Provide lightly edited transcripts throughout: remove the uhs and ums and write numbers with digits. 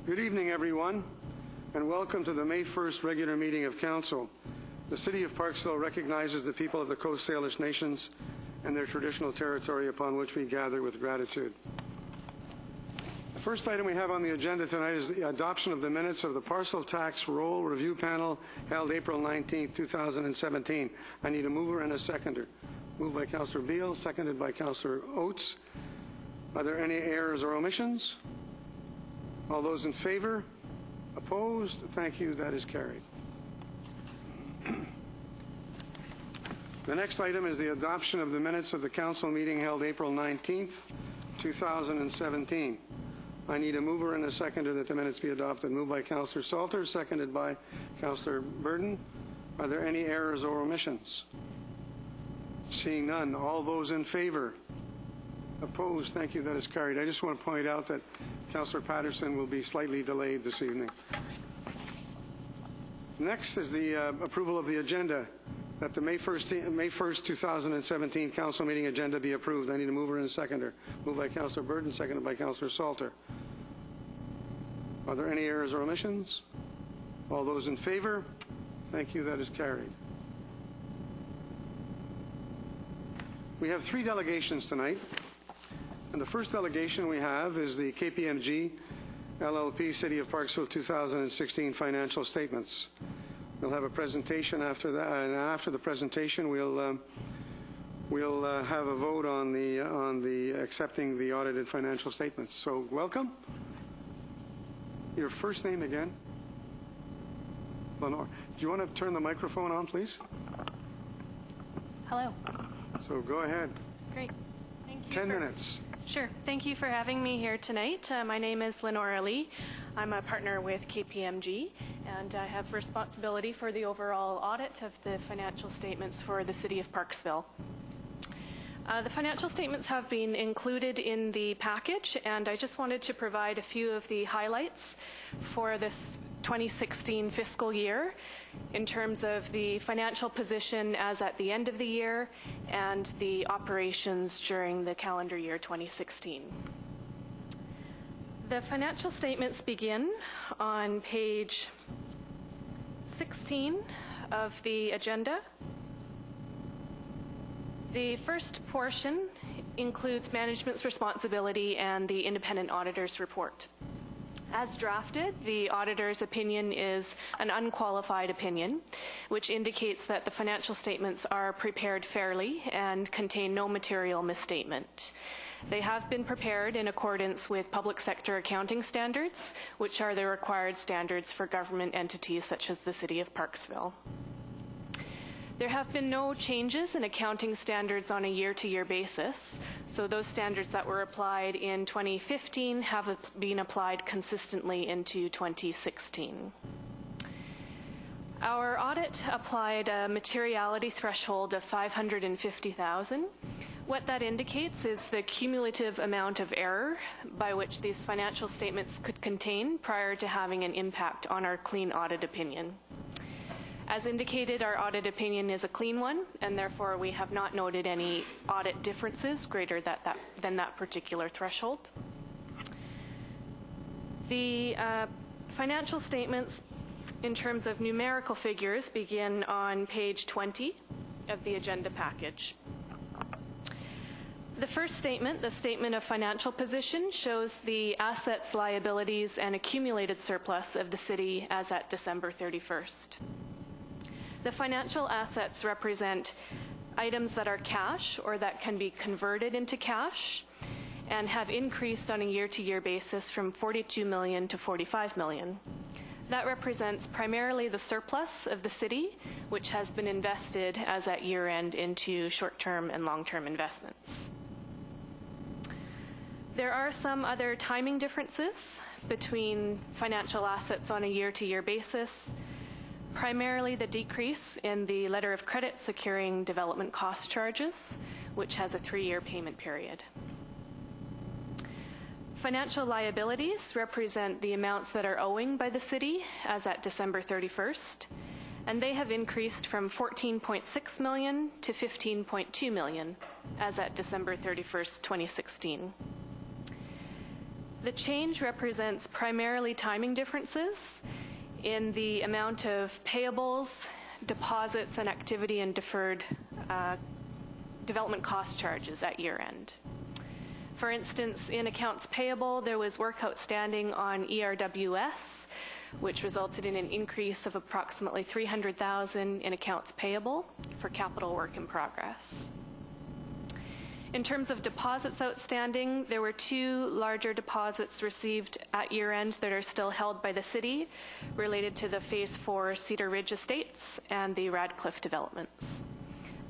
Good evening, everyone, and welcome to the May 1st regular meeting of Council. The City of Parksville recognizes the people of the Coast Salish Nations and their traditional territory upon which we gather with gratitude. The first item we have on the agenda tonight is the adoption of the minutes of the Parcel Tax Roll Review Panel held April 19, 2017. I need a mover and a seconder. Moved by Councillor Beal, seconded by Councillor Oates. Are there any errors or omissions? All those in favor? Opposed? Thank you. That is carried. The next item is the adoption of the minutes of the council meeting held April 19th, 2017. I need a mover and a seconder that the minutes be adopted. Moved by Councillor Salter, seconded by Councillor Burden. Are there any errors or omissions? Seeing none. All those in favor? Opposed? Thank you. That is carried. I just want to point out that Councillor Patterson will be slightly delayed this evening. Next is the approval of the agenda. That the May 1st, 2017 council meeting agenda be approved. I need a mover and a seconder. Moved by Councillor Burton, seconded by Councillor Salter. Are there any errors or omissions? All those in favor? Thank you. That is carried. We have 3 delegations tonight. And the first delegation we have is the KPMG LLP City of Parksville 2016 financial statements. We'll have a presentation after that, and after the presentation, we'll have a vote on the accepting the audited financial statements. So, welcome. Your first name again? Lenore. Do you want to turn the microphone on, please? Hello. So go ahead. Great. Thank you. 10 minutes. Sure. Thank you for having me here tonight. My name is Lenore Lee. I'm a partner with KPMG, and I have responsibility for the overall audit of the financial statements for the City of Parksville. The financial statements have been included in the package, and I just wanted to provide a few of the highlights for this 2016 fiscal year in terms of the financial position as at the end of the year and the operations during the calendar year 2016. The financial statements begin on page 16 of the agenda. The first portion includes management's responsibility and the independent auditor's report. As drafted, the auditor's opinion is an unqualified opinion, which indicates that the financial statements are prepared fairly and contain no material misstatement. They have been prepared in accordance with public sector accounting standards, which are the required standards for government entities such as the City of Parksville. There have been no changes in accounting standards on a year-to-year basis, so those standards that were applied in 2015 have been applied consistently into 2016. Our audit applied a materiality threshold of $550,000. What that indicates is the cumulative amount of error by which these financial statements could contain prior to having an impact on our clean audit opinion. As indicated, our audit opinion is a clean one, and therefore we have not noted any audit differences greater than that particular threshold. The financial statements in terms of numerical figures begin on page 20 of the agenda package. The first statement, the statement of financial position, shows the assets, liabilities, and accumulated surplus of the city as at December 31st. The financial assets represent items that are cash or that can be converted into cash and have increased on a year-to-year basis from $42 million to $45 million. That represents primarily the surplus of the city, which has been invested as at year-end into short-term and long-term investments. There are some other timing differences between financial assets on a year-to-year basis. Primarily the decrease in the letter of credit securing development cost charges, which has a 3-year payment period. Financial liabilities represent the amounts that are owing by the city as at December 31st, and they have increased from $14.6 million to $15.2 million as at December 31st, 2016. The change represents primarily timing differences in the amount of payables, deposits, and activity and deferred development cost charges at year end. For instance, in accounts payable, there was work outstanding on ERWS, which resulted in an increase of approximately $300,000 in accounts payable for capital work in progress. In terms of deposits outstanding, there were 2 larger deposits received at year-end that are still held by the city related to the Phase 4 Cedar Ridge Estates and the Radcliffe developments.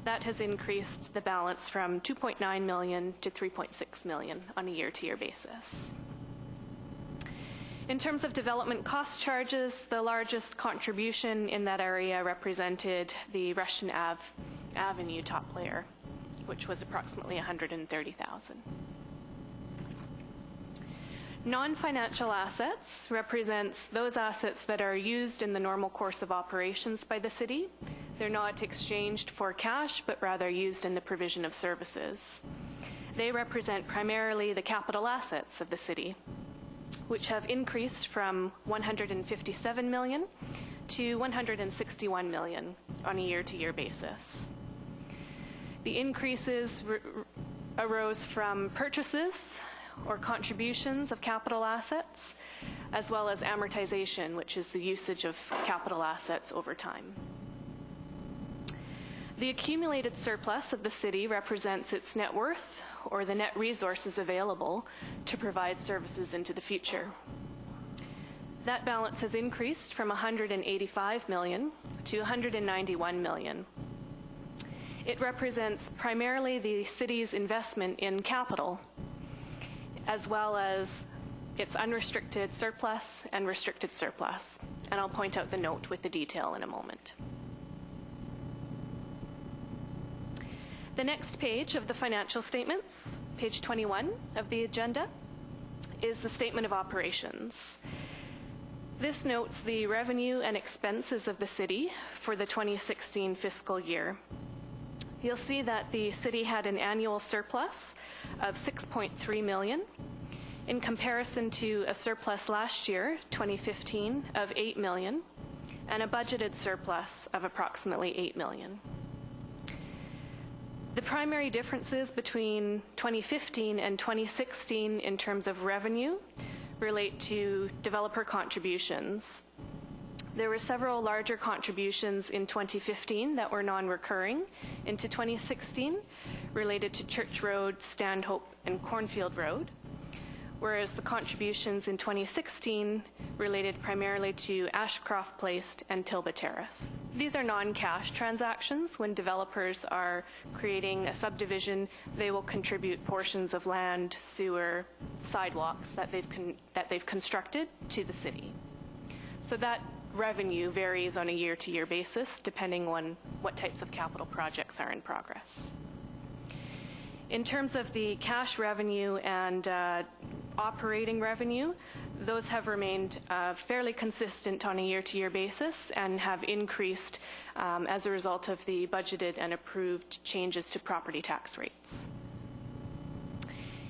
That has increased the balance from $2.9 million to $3.6 million on a year-to-year basis. In terms of development cost charges, the largest contribution in that area represented the Russian Avenue top layer, which was approximately $130,000. Non-financial assets represents those assets that are used in the normal course of operations by the city. They're not exchanged for cash, but rather used in the provision of services. They represent primarily the capital assets of the city, which have increased from $157 million to $161 million on a year-to-year basis. The increases arose from purchases or contributions of capital assets, as well as amortization, which is the usage of capital assets over time. The accumulated surplus of the city represents its net worth, or the net resources available to provide services into the future. That balance has increased from $185 million to $191 million. It represents primarily the city's investment in capital, as well as its unrestricted surplus and restricted surplus. And I'll point out the note with the detail in a moment. The next page of the financial statements, page 21 of the agenda, is the statement of operations. This notes the revenue and expenses of the city for the 2016 fiscal year. You'll see that the city had an annual surplus of $6.3 million in comparison to a surplus last year, 2015, of $8 million, and a budgeted surplus of approximately $8 million. The primary differences between 2015 and 2016 in terms of revenue relate to developer contributions. There were several larger contributions in 2015 that were non-recurring into 2016 related to Church Road, Stanhope, and Cornfield Road, whereas the contributions in 2016 related primarily to Ashcroft Place and Tilba Terrace. These are non-cash transactions. When developers are creating a subdivision, they will contribute portions of land, sewer, sidewalks that they've constructed to the city. So that revenue varies on a year-to-year basis depending on what types of capital projects are in progress. In terms of the cash revenue and operating revenue, those have remained fairly consistent on a year-to-year basis and have increased as a result of the budgeted and approved changes to property tax rates.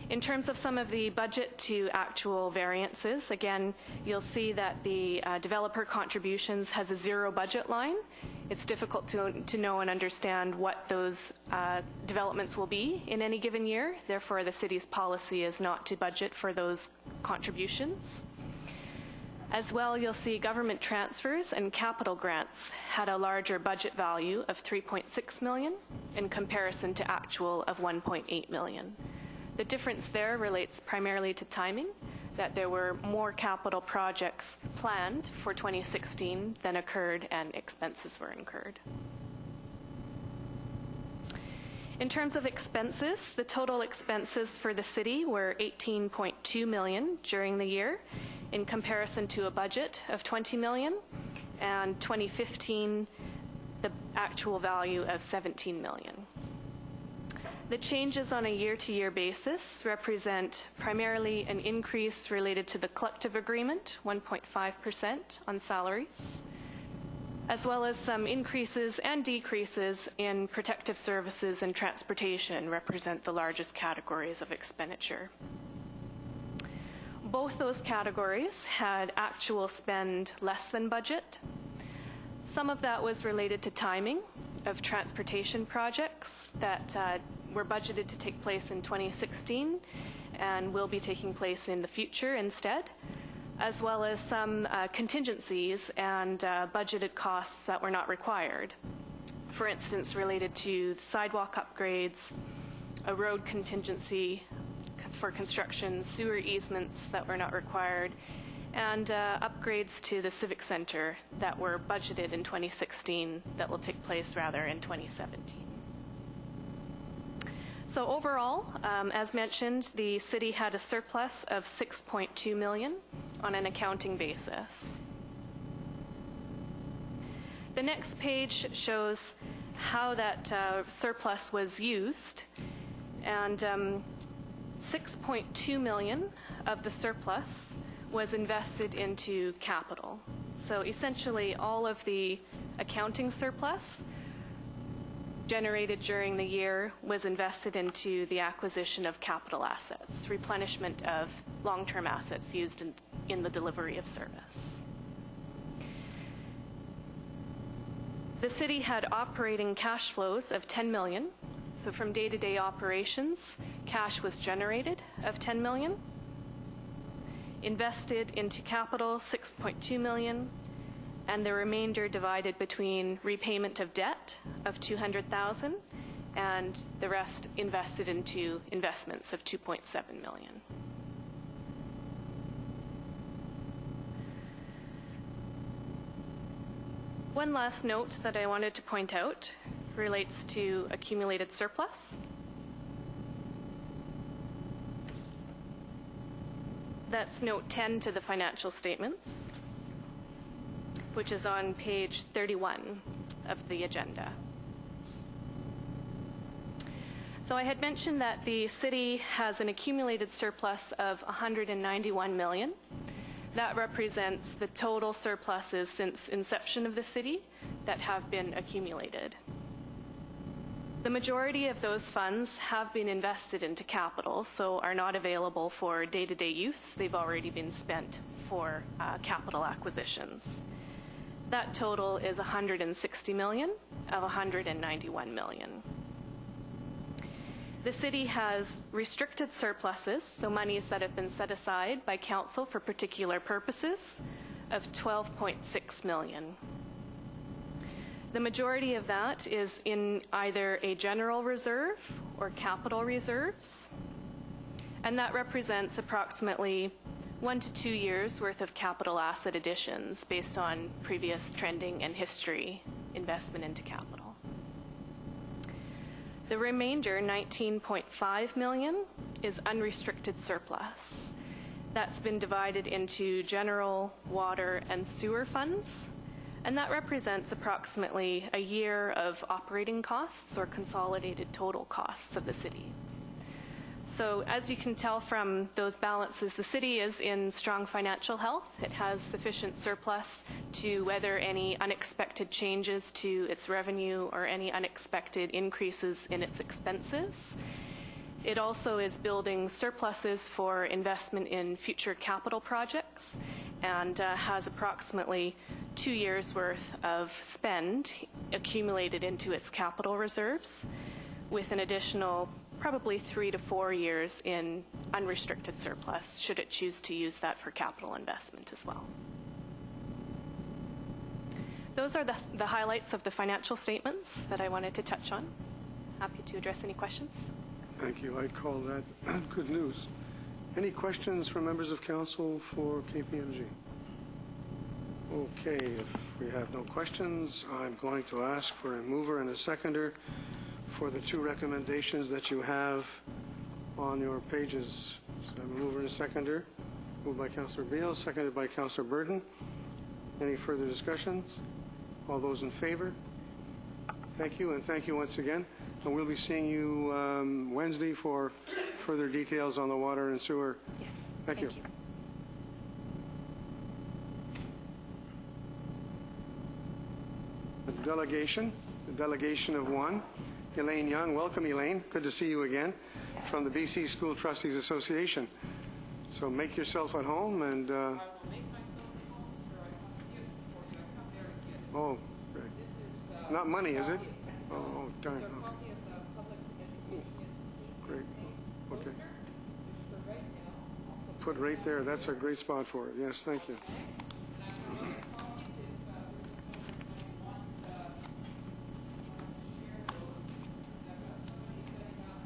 In terms of some of the budget to actual variances, again, you'll see that the developer contributions has a zero budget line. It's difficult to know and understand what those developments will be in any given year. Therefore, the city's policy is not to budget for those contributions. As well, you'll see government transfers and capital grants had a larger budget value of $3.6 million in comparison to actual of $1.8 million. The difference there relates primarily to timing, that there were more capital projects planned for 2016 than occurred and expenses were incurred. In terms of expenses, the total expenses for the city were $18.2 million during the year in comparison to a budget of $20 million, and 2015, the actual value of $17 million. The changes on a year-to-year basis represent primarily an increase related to the collective agreement, 1.5% on salaries, as well as some increases and decreases in protective services and transportation represent the largest categories of expenditure. both those categories had actual spend less than budget. Some of that was related to timing of transportation projects that were budgeted to take place in 2016 and will be taking place in the future instead, as well as some contingencies and budgeted costs that were not required. For instance, related to sidewalk upgrades, a road contingency for construction, sewer easements that were not required, and upgrades to the Civic Center that were budgeted in 2016 that will take place rather in 2017. So overall, as mentioned, the city had a surplus of $6.2 million on an accounting basis. The next page shows how that surplus was used, and $6.2 million of the surplus was invested into capital. So essentially all of the accounting surplus generated during the year was invested into the acquisition of capital assets, replenishment of long-term assets used in the delivery of service. The city had operating cash flows of $10 million. So from day-to-day operations, cash was generated of $10 million. Invested into capital, $6.2 million. And the remainder divided between repayment of debt of $200,000 and the rest invested into investments of $2.7 million. One last note that I wanted to point out relates to accumulated surplus. That's note 10 to the financial statements, which is on page 31 of the agenda. So I had mentioned that the city has an accumulated surplus of $191 million. That represents the total surpluses since inception of the city that have been accumulated. The majority of those funds have been invested into capital, so are not available for day-to-day use. They've already been spent for capital acquisitions. That total is $160 million of $191 million. The city has restricted surpluses, so monies that have been set aside by council for particular purposes, of $12.6 million. The majority of that is in either a general reserve or capital reserves, and that represents approximately 1 to 2 years worth of capital asset additions based on previous trending and history investment into capital. The remainder, $19.5 million, is unrestricted surplus. That's been divided into general, water, and sewer funds, and that represents approximately a year of operating costs or consolidated total costs of the city. So as you can tell from those balances, the city is in strong financial health. It has sufficient surplus to weather any unexpected changes to its revenue or any unexpected increases in its expenses. It also is building surpluses for investment in future capital projects and has approximately 2 years' worth of spend accumulated into its capital reserves, with an additional probably 3 to 4 years in unrestricted surplus, should it choose to use that for capital investment as well. Those are the highlights of the financial statements that I wanted to touch on. Happy to address any questions. Thank you. I'd call that good news. Any questions from members of council for KPMG? Okay, if we have no questions, I'm going to ask for a mover and a seconder for the two recommendations that you have on your pages. So I have a mover and a seconder. Moved by Councillor Beal, seconded by Councillor Burton. Any further discussions? All those in favor? Thank you, and thank you once again. And we'll be seeing you Wednesday for further details on the water and sewer. Yes. Thank you. The delegation of one. Elaine Young. Welcome, Elaine. Good to see you again from the BC School Trustees Association. So make yourself at home and... I will make myself at home, sir. I have a gift for you. I come there and get it. Oh, great. This is... Not money, is it? No. Oh, darn. It's a Okay. copy of the Public Education is the Key Great. campaign Okay. poster, which for right now, I'll Put right there. That's a great spot for it. Yes, thank you. and I have other copies if this is something you want to share those. I've got somebody setting up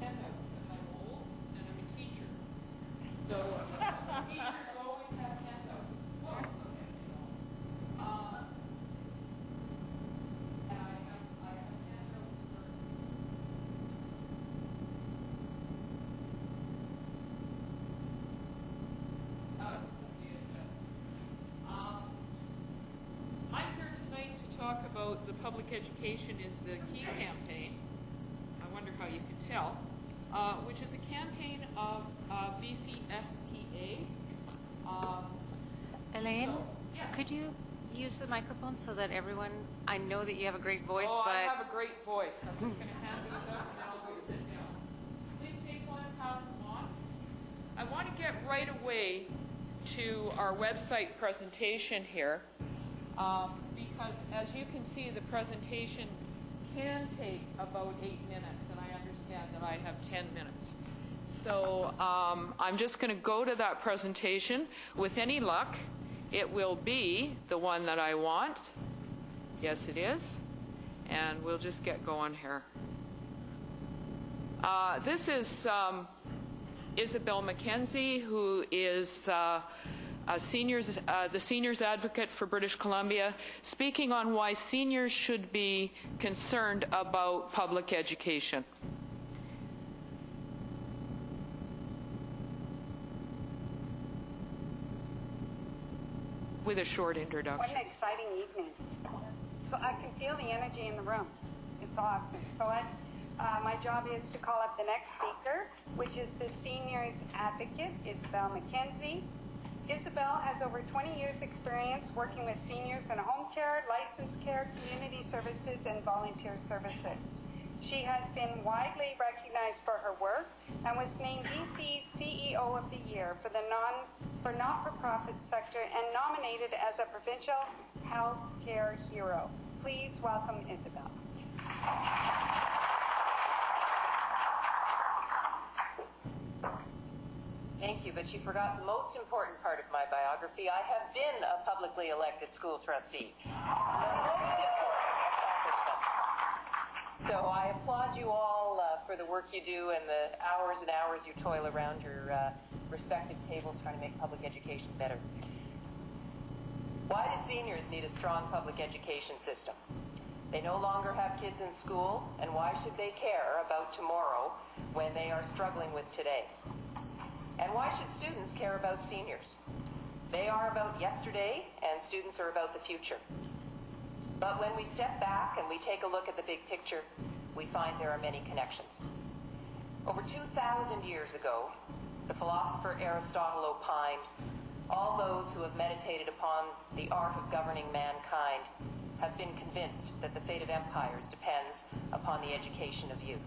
handouts because I'm old and I'm a teacher. So teachers always have handouts. Well, okay, you know. And I have handouts for. I'm here tonight to talk about the Public Education is the Key campaign. I wonder how you can tell, which is a campaign of BCSTA. Elaine, So, yes. could you use the microphone so that everyone, I know that you have a great voice, Oh, but I have a great voice. I'm just going to hand these out and then I'll go sit down. Please take one and pass them on. I want to get right away to our website presentation here because as you can see, the presentation can take about 8 minutes and I understand that I have 10 minutes. So I'm just going to go to that presentation. With any luck, it will be the one that I want. Yes, it is. And we'll just get going here. This is Isabel McKenzie, who is the seniors advocate for British Columbia, speaking on why seniors should be concerned about public education. With a short introduction. What an exciting evening. So I can feel the energy in the room. It's awesome. So my job is to call up the next speaker, which is the seniors advocate, Isabel McKenzie. Isabel has over 20 years experience working with seniors in home care, licensed care, community services, and volunteer services. She has been widely recognized for her work and was named BC's CEO of the Year for the not-for-profit sector and nominated as a provincial health care hero. Please welcome Isabel. Thank you, but you forgot the most important part of my biography. I have been a publicly elected school trustee. The most important accomplishment. So I applaud you all for the work you do and the hours and hours you toil around your respective tables trying to make public education better. Why do seniors need a strong public education system? They no longer have kids in school, and why should they care about tomorrow when they are struggling with today? And why should students care about seniors? They are about yesterday, and students are about the future. But when we step back and we take a look at the big picture, we find there are many connections. Over 2,000 years ago, the philosopher Aristotle opined, all those who have meditated upon the art of governing mankind have been convinced that the fate of empires depends upon the education of youth.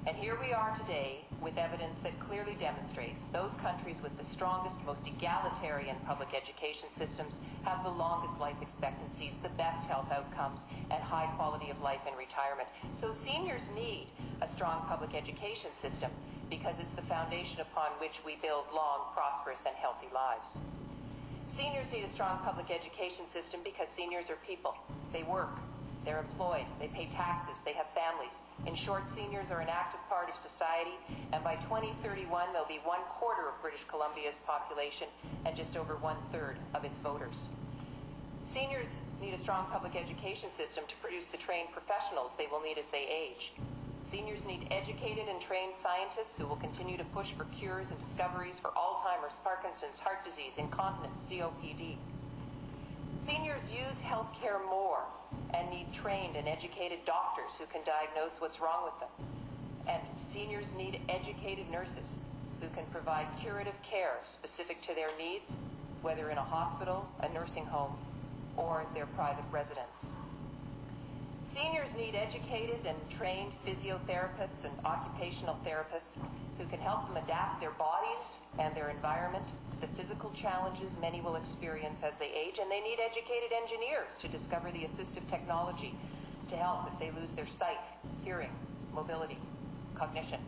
And here we are today with evidence that clearly demonstrates those countries with the strongest, most egalitarian public education systems have the longest life expectancies, the best health outcomes, and high quality of life in retirement. So seniors need a strong public education system because it's the foundation upon which we build long, prosperous, and healthy lives. Seniors need a strong public education system because seniors are people. They work. They're employed, they pay taxes, they have families. In short, seniors are an active part of society, and by 2031, they'll be 1/4 of British Columbia's population and just over 1/3 of its voters. Seniors need a strong public education system to produce the trained professionals they will need as they age. Seniors need educated and trained scientists who will continue to push for cures and discoveries for Alzheimer's, Parkinson's, heart disease, incontinence, COPD. Seniors use health care more and need trained and educated doctors who can diagnose what's wrong with them. And seniors need educated nurses who can provide curative care specific to their needs, whether in a hospital, a nursing home, or their private residence. Seniors need educated and trained physiotherapists and occupational therapists who can help them adapt their bodies and their environment to the physical challenges many will experience as they age, and they need educated engineers to discover the assistive technology to help if they lose their sight, hearing, mobility, cognition.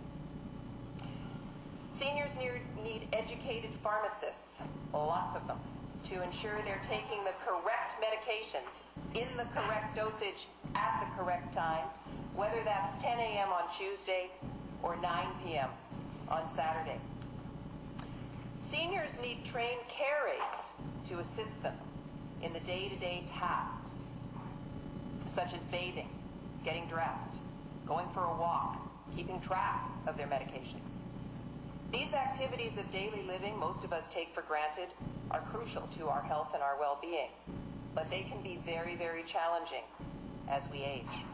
Seniors need educated pharmacists, lots of them, to ensure they're taking the correct medications in the correct dosage at the correct time, whether that's 10 a.m. on Tuesday or 9 p.m. on Saturday. Seniors need trained care aides to assist them in the day-to-day tasks, such as bathing, getting dressed, going for a walk, keeping track of their medications. These activities of daily living most of us take for granted are crucial to our health and our well-being, but they can be very, very challenging as we age.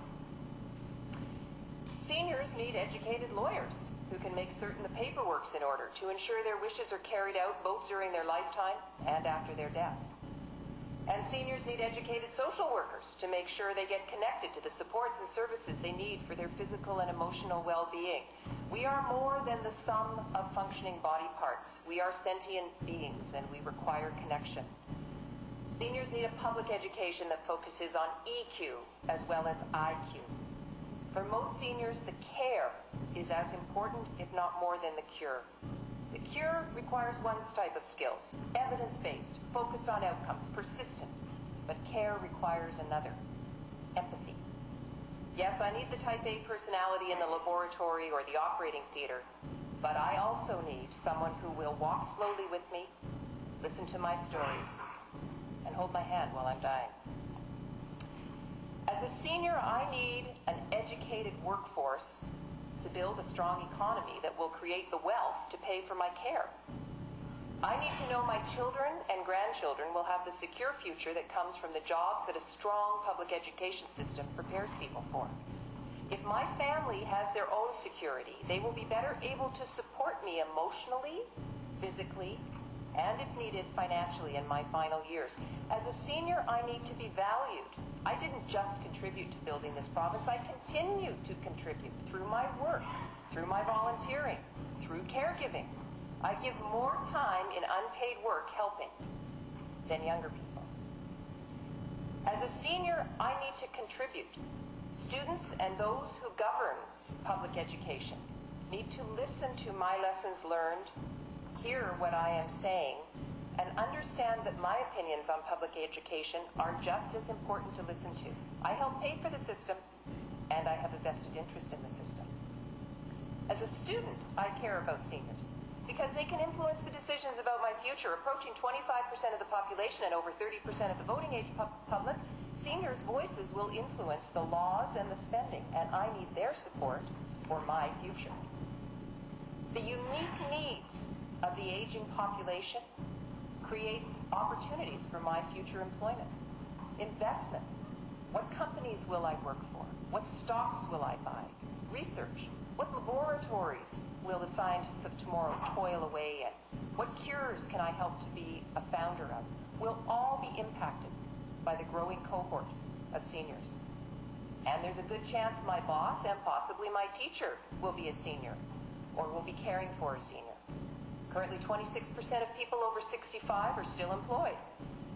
Seniors need educated lawyers who can make certain the paperwork's in order to ensure their wishes are carried out both during their lifetime and after their death. And seniors need educated social workers to make sure they get connected to the supports and services they need for their physical and emotional well-being. We are more than the sum of functioning body parts. We are sentient beings, and we require connection. Seniors need a public education that focuses on EQ as well as IQ. For most seniors, the care is as important, if not more, than the cure. The cure requires one type of skills, evidence-based, focused on outcomes, persistent. But care requires another, empathy. Yes, I need the type A personality in the laboratory or the operating theater, but I also need someone who will walk slowly with me, listen to my stories, and hold my hand while I'm dying. As a senior, I need an educated workforce to build a strong economy that will create the wealth to pay for my care. I need to know my children and grandchildren will have the secure future that comes from the jobs that a strong public education system prepares people for. If my family has their own security, they will be better able to support me emotionally, physically, and if needed, financially in my final years. As a senior, I need to be valued. I didn't just contribute to building this province, I continue to contribute through my work, through my volunteering, through caregiving. I give more time in unpaid work helping than younger people. As a senior, I need to contribute. Students and those who govern public education need to listen to my lessons learned, hear what I am saying, and understand that my opinions on public education are just as important to listen to. I help pay for the system, and I have a vested interest in the system. As a student, I care about seniors because they can influence the decisions about my future. Approaching 25% of the population and over 30% of the voting age public, seniors' voices will influence the laws and the spending, and I need their support for my future. The unique needs of the aging population creates opportunities for my future employment. Investment. What companies will I work for? What stocks will I buy? Research. What laboratories will the scientists of tomorrow toil away in? What cures can I help to be a founder of? Will all be impacted by the growing cohort of seniors. And there's a good chance my boss and possibly my teacher will be a senior or will be caring for a senior. Currently, 26% of people over 65 are still employed,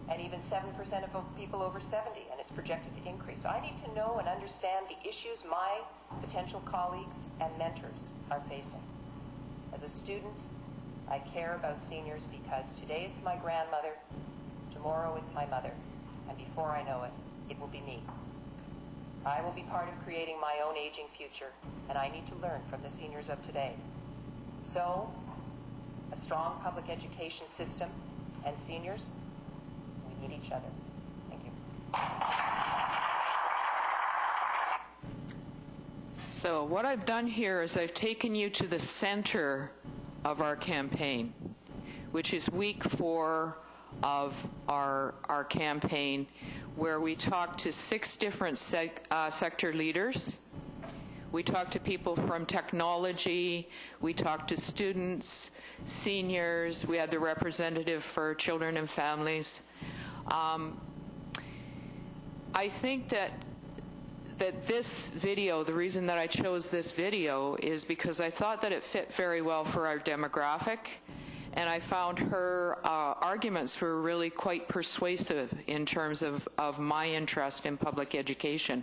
and even 7% of people over 70, and it's projected to increase. I need to know and understand the issues my potential colleagues and mentors are facing. As a student, I care about seniors because today it's my grandmother, tomorrow it's my mother, and before I know it, it will be me. I will be part of creating my own aging future, and I need to learn from the seniors of today. So, a strong public education system and seniors, we need each other. Thank you. So what I've done here is I've taken you to the center of our campaign, which is week 4 of our campaign, where we talked to 6 different sector leaders. We talked to people from technology, we talked to students, seniors, we had the representative for children and families. I think that that this video, the reason that I chose this video is because I thought that it fit very well for our demographic, and I found her arguments were really quite persuasive in terms of my interest in public education.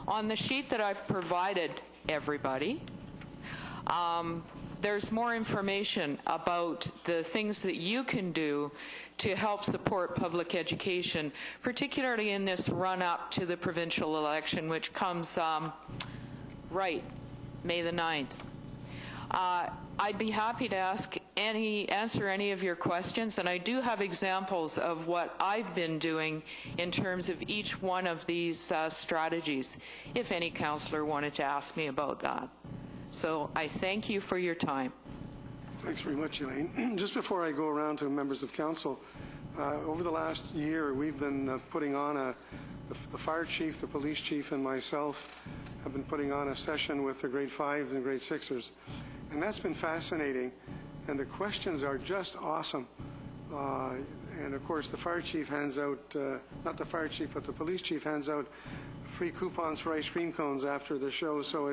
On the sheet that I've provided everybody, there's more information about the things that you can do to help support public education, particularly in this run-up to the provincial election, which comes May the 9th. I'd be happy to answer any of your questions, and I do have examples of what I've been doing in terms of each one of these strategies, if any councillor wanted to ask me about that. So I thank you for your time. Thanks very much, Elaine. Just before I go around to members of council, over the last year, we've been putting on the fire chief, the police chief, and myself have been putting on a session with the grade 5s and grade 6ers. And that's been fascinating. And the questions are just awesome. And of course, the fire chief hands out, not the fire chief, but the police chief hands out free coupons for ice cream cones after the show, so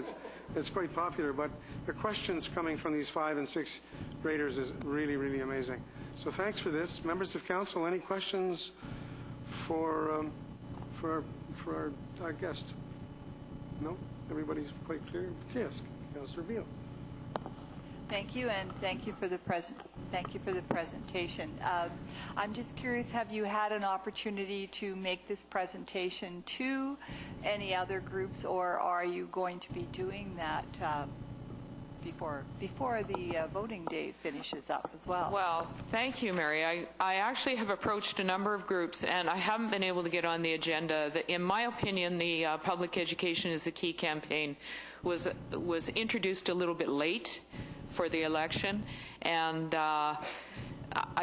it's quite popular. But the questions coming from these 5 and 6 graders is really, really amazing. So thanks for this. Members of council, any questions for our guest? No? Everybody's quite clear? Yes, Councillor Beale. Thank you, and thank you for the presentation. I'm just curious, have you had an opportunity to make this presentation to any other groups, or are you going to be doing that before the voting day finishes up as well? Well, thank you, Mary. I actually have approached a number of groups, and I haven't been able to get on the agenda. In my opinion, the Public Education is the Key campaign was introduced a little bit late for the election, and I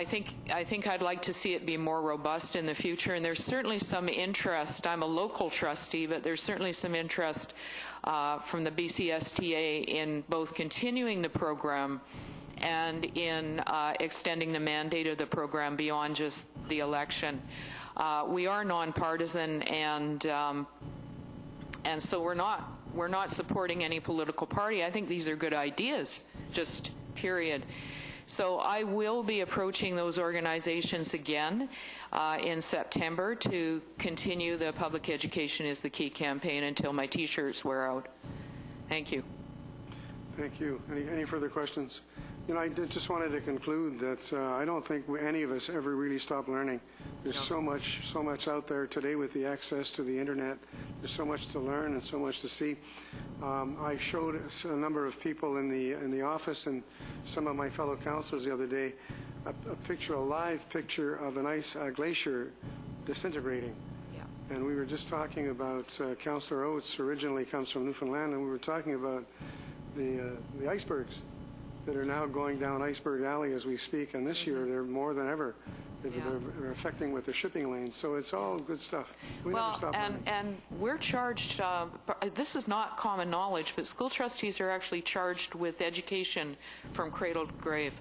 think I'd like to see it be more robust in the future. And there's certainly some interest. I'm a local trustee, but there's certainly some interest from the BCSTA in both continuing the program and in extending the mandate of the program beyond just the election. We are nonpartisan, and so we're not supporting any political party. I think these are good ideas, just period. So I will be approaching those organizations again in September to continue the Public Education is the Key campaign until my T-shirts wear out. Thank you. Thank you. Any further questions? You know, I just wanted to conclude that I don't think any of us ever really stop learning. There's so much out there today with the access to the internet. There's so much to learn and so much to see. I showed a number of people in the office and some of my fellow councillors the other day a live picture of an ice glacier disintegrating. Yeah. And we were just talking about Councillor Oates originally comes from Newfoundland, and we were talking about the icebergs that are now going down Iceberg Alley as we speak, and this year they're more than ever. They're affecting with the shipping lanes, so it's all good stuff. We never stop learning. And we're charged, this is not common knowledge, but school trustees are actually charged with education from cradle to grave.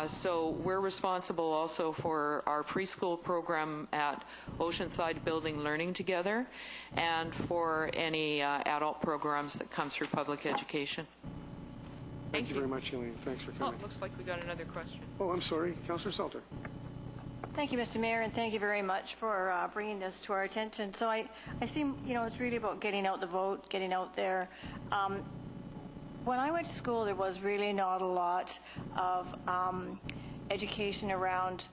So we're responsible also for our preschool program at Oceanside Building Learning Together, and for any adult programs that come through public education. Thank you very much, Elaine. Thanks for coming. Oh, looks like we got another question. Oh, I'm sorry. Councillor Salter. Thank you, Mr. Mayor, and thank you very much for bringing this to our attention. So I see, it's really about getting out the vote, getting out there. When I went to school, there was really not a lot of education around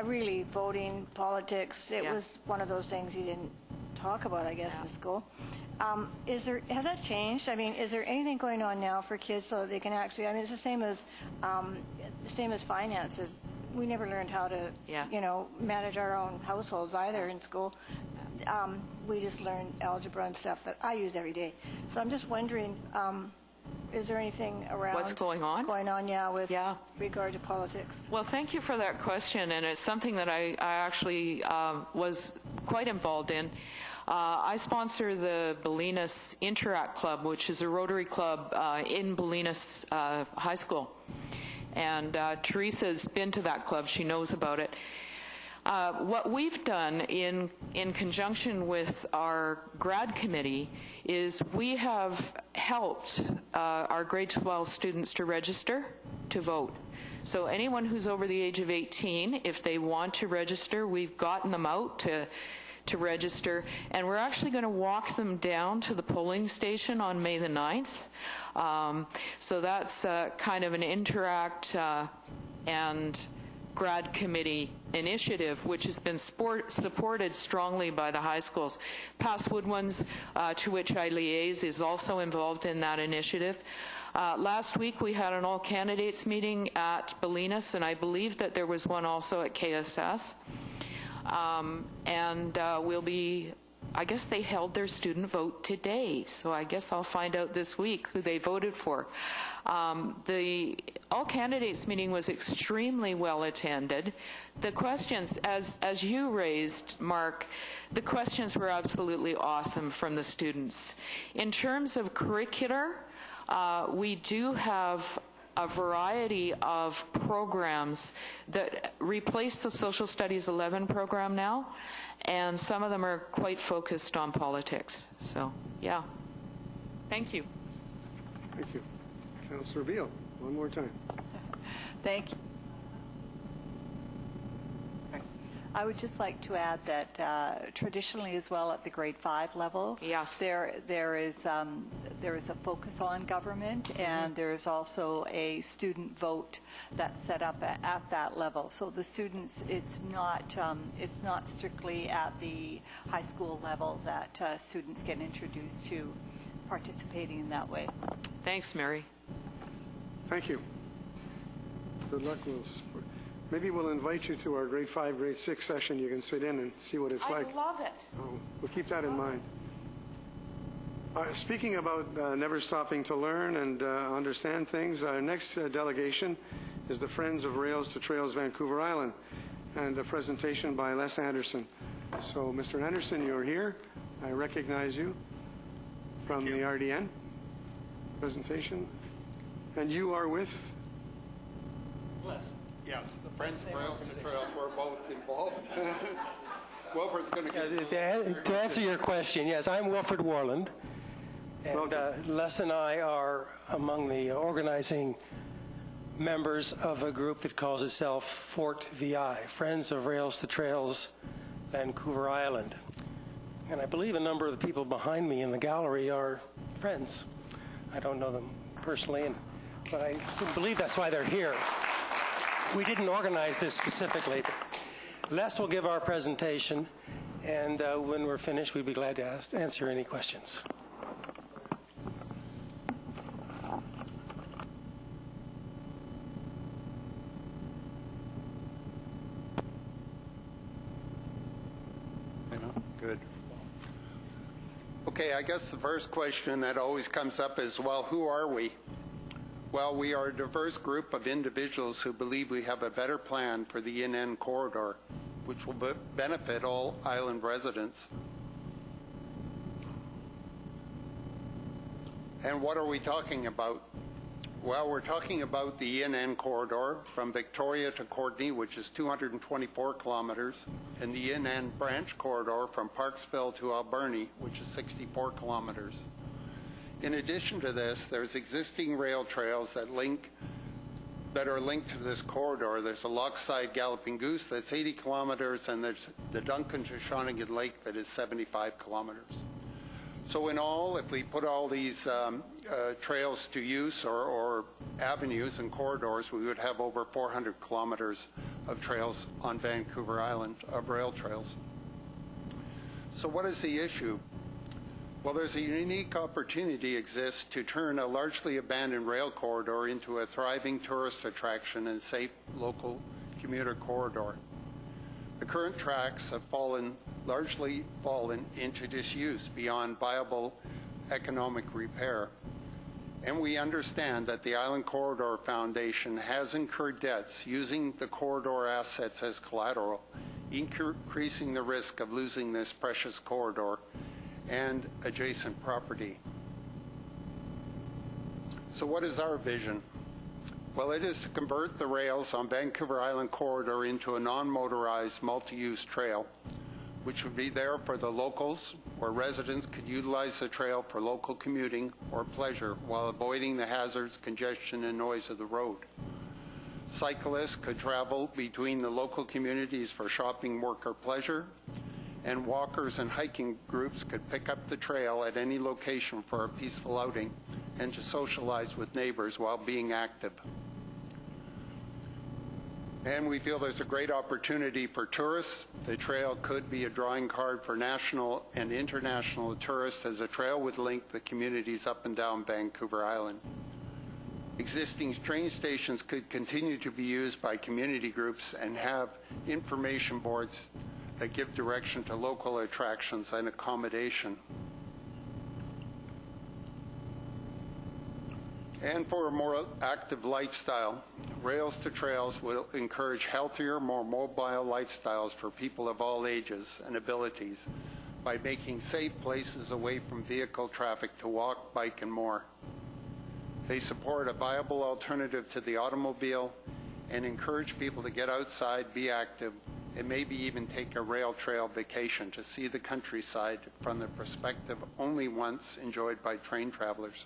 really voting, politics. It was one of those things you didn't talk about, I guess, in school. Has that changed? I mean, is there anything going on now for kids so that they can actually? I mean, it's the same as finances. We never learned how to, manage our own households either in school. We just learned algebra and stuff that I use every day. So I'm just wondering, is there anything around what's going on? With regard to politics? Well, thank you for that question, and it's something that I actually was quite involved in. I sponsor the Bolinas Interact Club, which is a Rotary Club in Bolinas High School. And Teresa's been to that club. She knows about it. What we've done in conjunction with our grad committee is we have helped our grade 12 students to register to vote. So anyone who's over the age of 18, if they want to register, we've gotten them out to register, and we're actually going to walk them down to the polling station on May the 9th. So that's kind of an interact and grad committee initiative, which has been supported strongly by the high schools. Past Woodwinds, to which I liaise, is also involved in that initiative. Last week we had an all candidates meeting at Bolinas, and I believe that there was one also at KSS. We'll be, I guess they held their student vote today, so I guess I'll find out this week who they voted for. The all candidates meeting was extremely well attended. The questions, as you raised, Mark, the questions were absolutely awesome from the students. In terms of curricular, we do have a variety of programs that replace the Social Studies 11 program now, and some of them are quite focused on politics. So, yeah. Thank you. Thank you. Councillor Beal, one more time. Thank you. I would just like to add that traditionally as well at the grade 5 level, yes, there is a focus on government, and there is also a student vote that's set up at that level. So the students, it's not strictly at the high school level that students get introduced to participating in that way. Thanks, Mary. Thank you. Good luck. Maybe we'll invite you to our grade 5, grade 6 session. You can sit in and see what it's like. I love it. We'll keep that in mind. Speaking about never stopping to learn and understand things, our next delegation is the Friends of Rails to Trails Vancouver Island, and a presentation by Les Anderson. So, Mr. Anderson, you're here. I recognize you from the RDN presentation. And you are with? Les. Yes, the Friends of Rails to Trails, we're both involved. Wilfred's going to give To answer your question, yes, I'm Wilfred Warland, and Les and I are among the organizing members of a group that calls itself Fort VI, Friends of Rails to Trails Vancouver Island. And I believe a number of the people behind me in the gallery are friends. I don't know them personally, but I believe that's why they're here. We didn't organize this specifically. Les will give our presentation, and when we're finished, we'd be glad to answer any questions. Good. Okay, I guess the first question that always comes up is, well, who are we? Well, we are a diverse group of individuals who believe we have a better plan for the INN corridor, which will benefit all island residents. And what are we talking about? Well, we're talking about the INN corridor from Victoria to Courtenay, which is 224 kilometers, and the INN branch corridor from Parksville to Alberni, which is 64 kilometers. In addition to this, there's existing rail trails that are linked to this corridor. There's a Lochside Galloping Goose that's 80 kilometers, and there's the Duncan to Shawnigan Lake that is 75 kilometers. So in all, if we put all these trails to use, or avenues and corridors, we would have over 400 kilometers of trails on Vancouver Island, of rail trails. So what is the issue? Well, there's a unique opportunity exists to turn a largely abandoned rail corridor into a thriving tourist attraction and safe local commuter corridor. The current tracks have largely fallen into disuse beyond viable economic repair. And we understand that the Island Corridor Foundation has incurred debts using the corridor assets as collateral, increasing the risk of losing this precious corridor and adjacent property. So what is our vision? Well, it is to convert the rails on Vancouver Island Corridor into a non-motorized multi-use trail, which would be there for the locals, where residents could utilize the trail for local commuting or pleasure while avoiding the hazards, congestion, and noise of the road. Cyclists could travel between the local communities for shopping, work, or pleasure, and walkers and hiking groups could pick up the trail at any location for a peaceful outing and to socialize with neighbors while being active. And we feel there's a great opportunity for tourists. The trail could be a drawing card for national and international tourists, as the trail would link the communities up and down Vancouver Island. Existing train stations could continue to be used by community groups and have information boards that give direction to local attractions and accommodation. And for a more active lifestyle, Rails to Trails will encourage healthier, more mobile lifestyles for people of all ages and abilities by making safe places away from vehicle traffic to walk, bike, and more. They support a viable alternative to the automobile and encourage people to get outside, be active, and maybe even take a rail trail vacation to see the countryside from the perspective only once enjoyed by train travelers.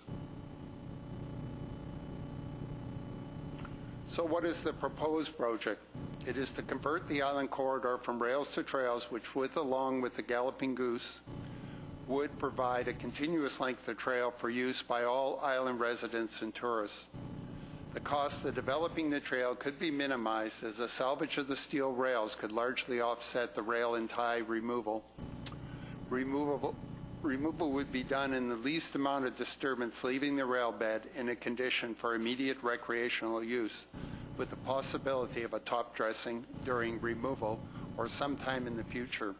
So what is the proposed project? It is to convert the island corridor from rails to trails, which would, along with the Galloping Goose, would provide a continuous length of trail for use by all island residents and tourists. The cost of developing the trail could be minimized, as the salvage of the steel rails could largely offset the rail and tie removal. Removal would be done in the least amount of disturbance, leaving the rail bed in a condition for immediate recreational use, with the possibility of a top dressing during removal or sometime in the future.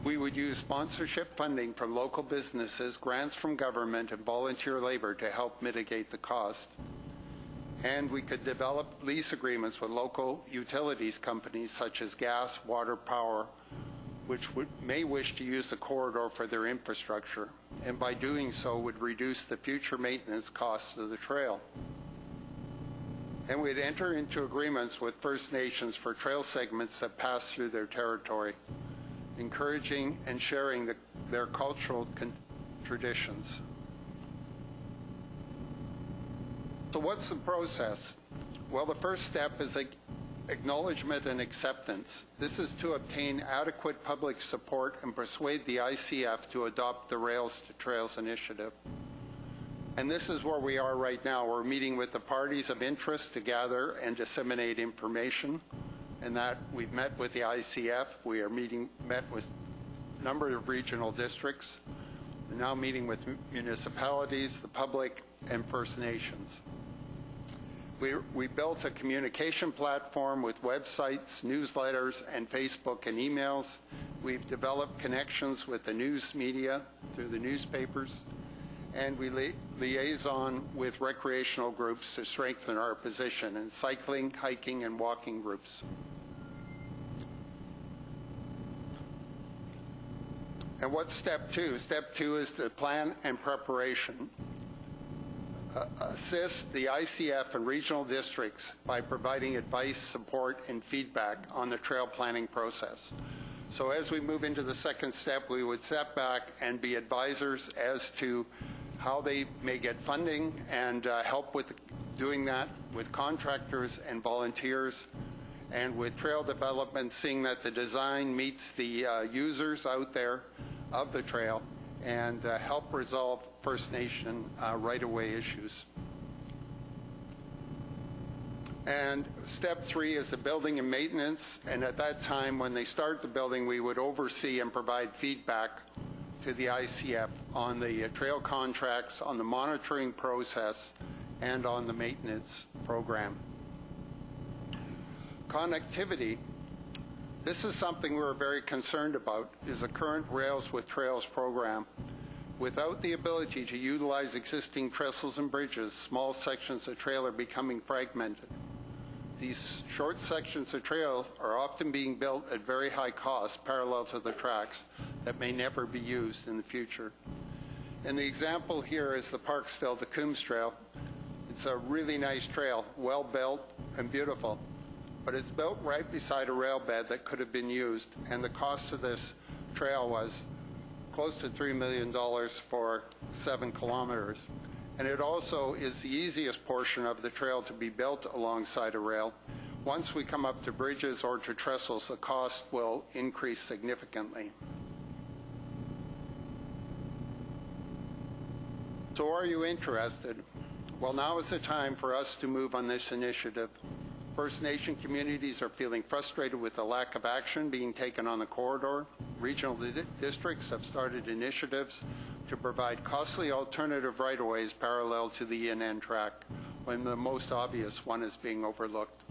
We would use sponsorship funding from local businesses, grants from government, and volunteer labor to help mitigate the cost. And we could develop lease agreements with local utilities companies such as gas, water, power, which may wish to use the corridor for their infrastructure, and by doing so would reduce the future maintenance costs of the trail. And we'd enter into agreements with First Nations for trail segments that pass through their territory, encouraging and sharing their cultural traditions. So what's the process? Well, the first step is acknowledgement and acceptance. This is to obtain adequate public support and persuade the ICF to adopt the Rails to Trails initiative. And this is where we are right now. We're meeting with the parties of interest to gather and disseminate information, and that we've met with the ICF. We are met with a number of regional districts. We're now meeting with municipalities, the public, and First Nations. We built a communication platform with websites, newsletters, and Facebook and emails. We've developed connections with the news media through the newspapers, and we liaison with recreational groups to strengthen our position in cycling, hiking, and walking groups. And what's step two? Step two is the plan and preparation. Assist the ICF and regional districts by providing advice, support, and feedback on the trail planning process. So as we move into the second step, we would step back and be advisors as to how they may get funding and help with doing that with contractors and volunteers, and with trail development, seeing that the design meets the users out there of the trail, and help resolve First Nation right-of-way issues. And step three is the building and maintenance, and at that time, when they start the building, we would oversee and provide feedback to the ICF on the trail contracts, on the monitoring process, and on the maintenance program. Connectivity. This is something we're very concerned about, is the current Rails with Trails program. Without the ability to utilize existing trestles and bridges, small sections of trail are becoming fragmented. These short sections of trail are often being built at very high cost parallel to the tracks that may never be used in the future. And the example here is the Parksville to Coombs Trail. It's a really nice trail, well built and beautiful, but it's built right beside a rail bed that could have been used, and the cost of this trail was close to $3 million for 7 kilometers. And it also is the easiest portion of the trail to be built alongside a rail. Once we come up to bridges or to trestles, the cost will increase significantly. So are you interested? Well, now is the time for us to move on this initiative. First Nation communities are feeling frustrated with the lack of action being taken on the corridor. Regional districts have started initiatives to provide costly alternative right-of-ways parallel to the ENN track, when the most obvious one is being overlooked.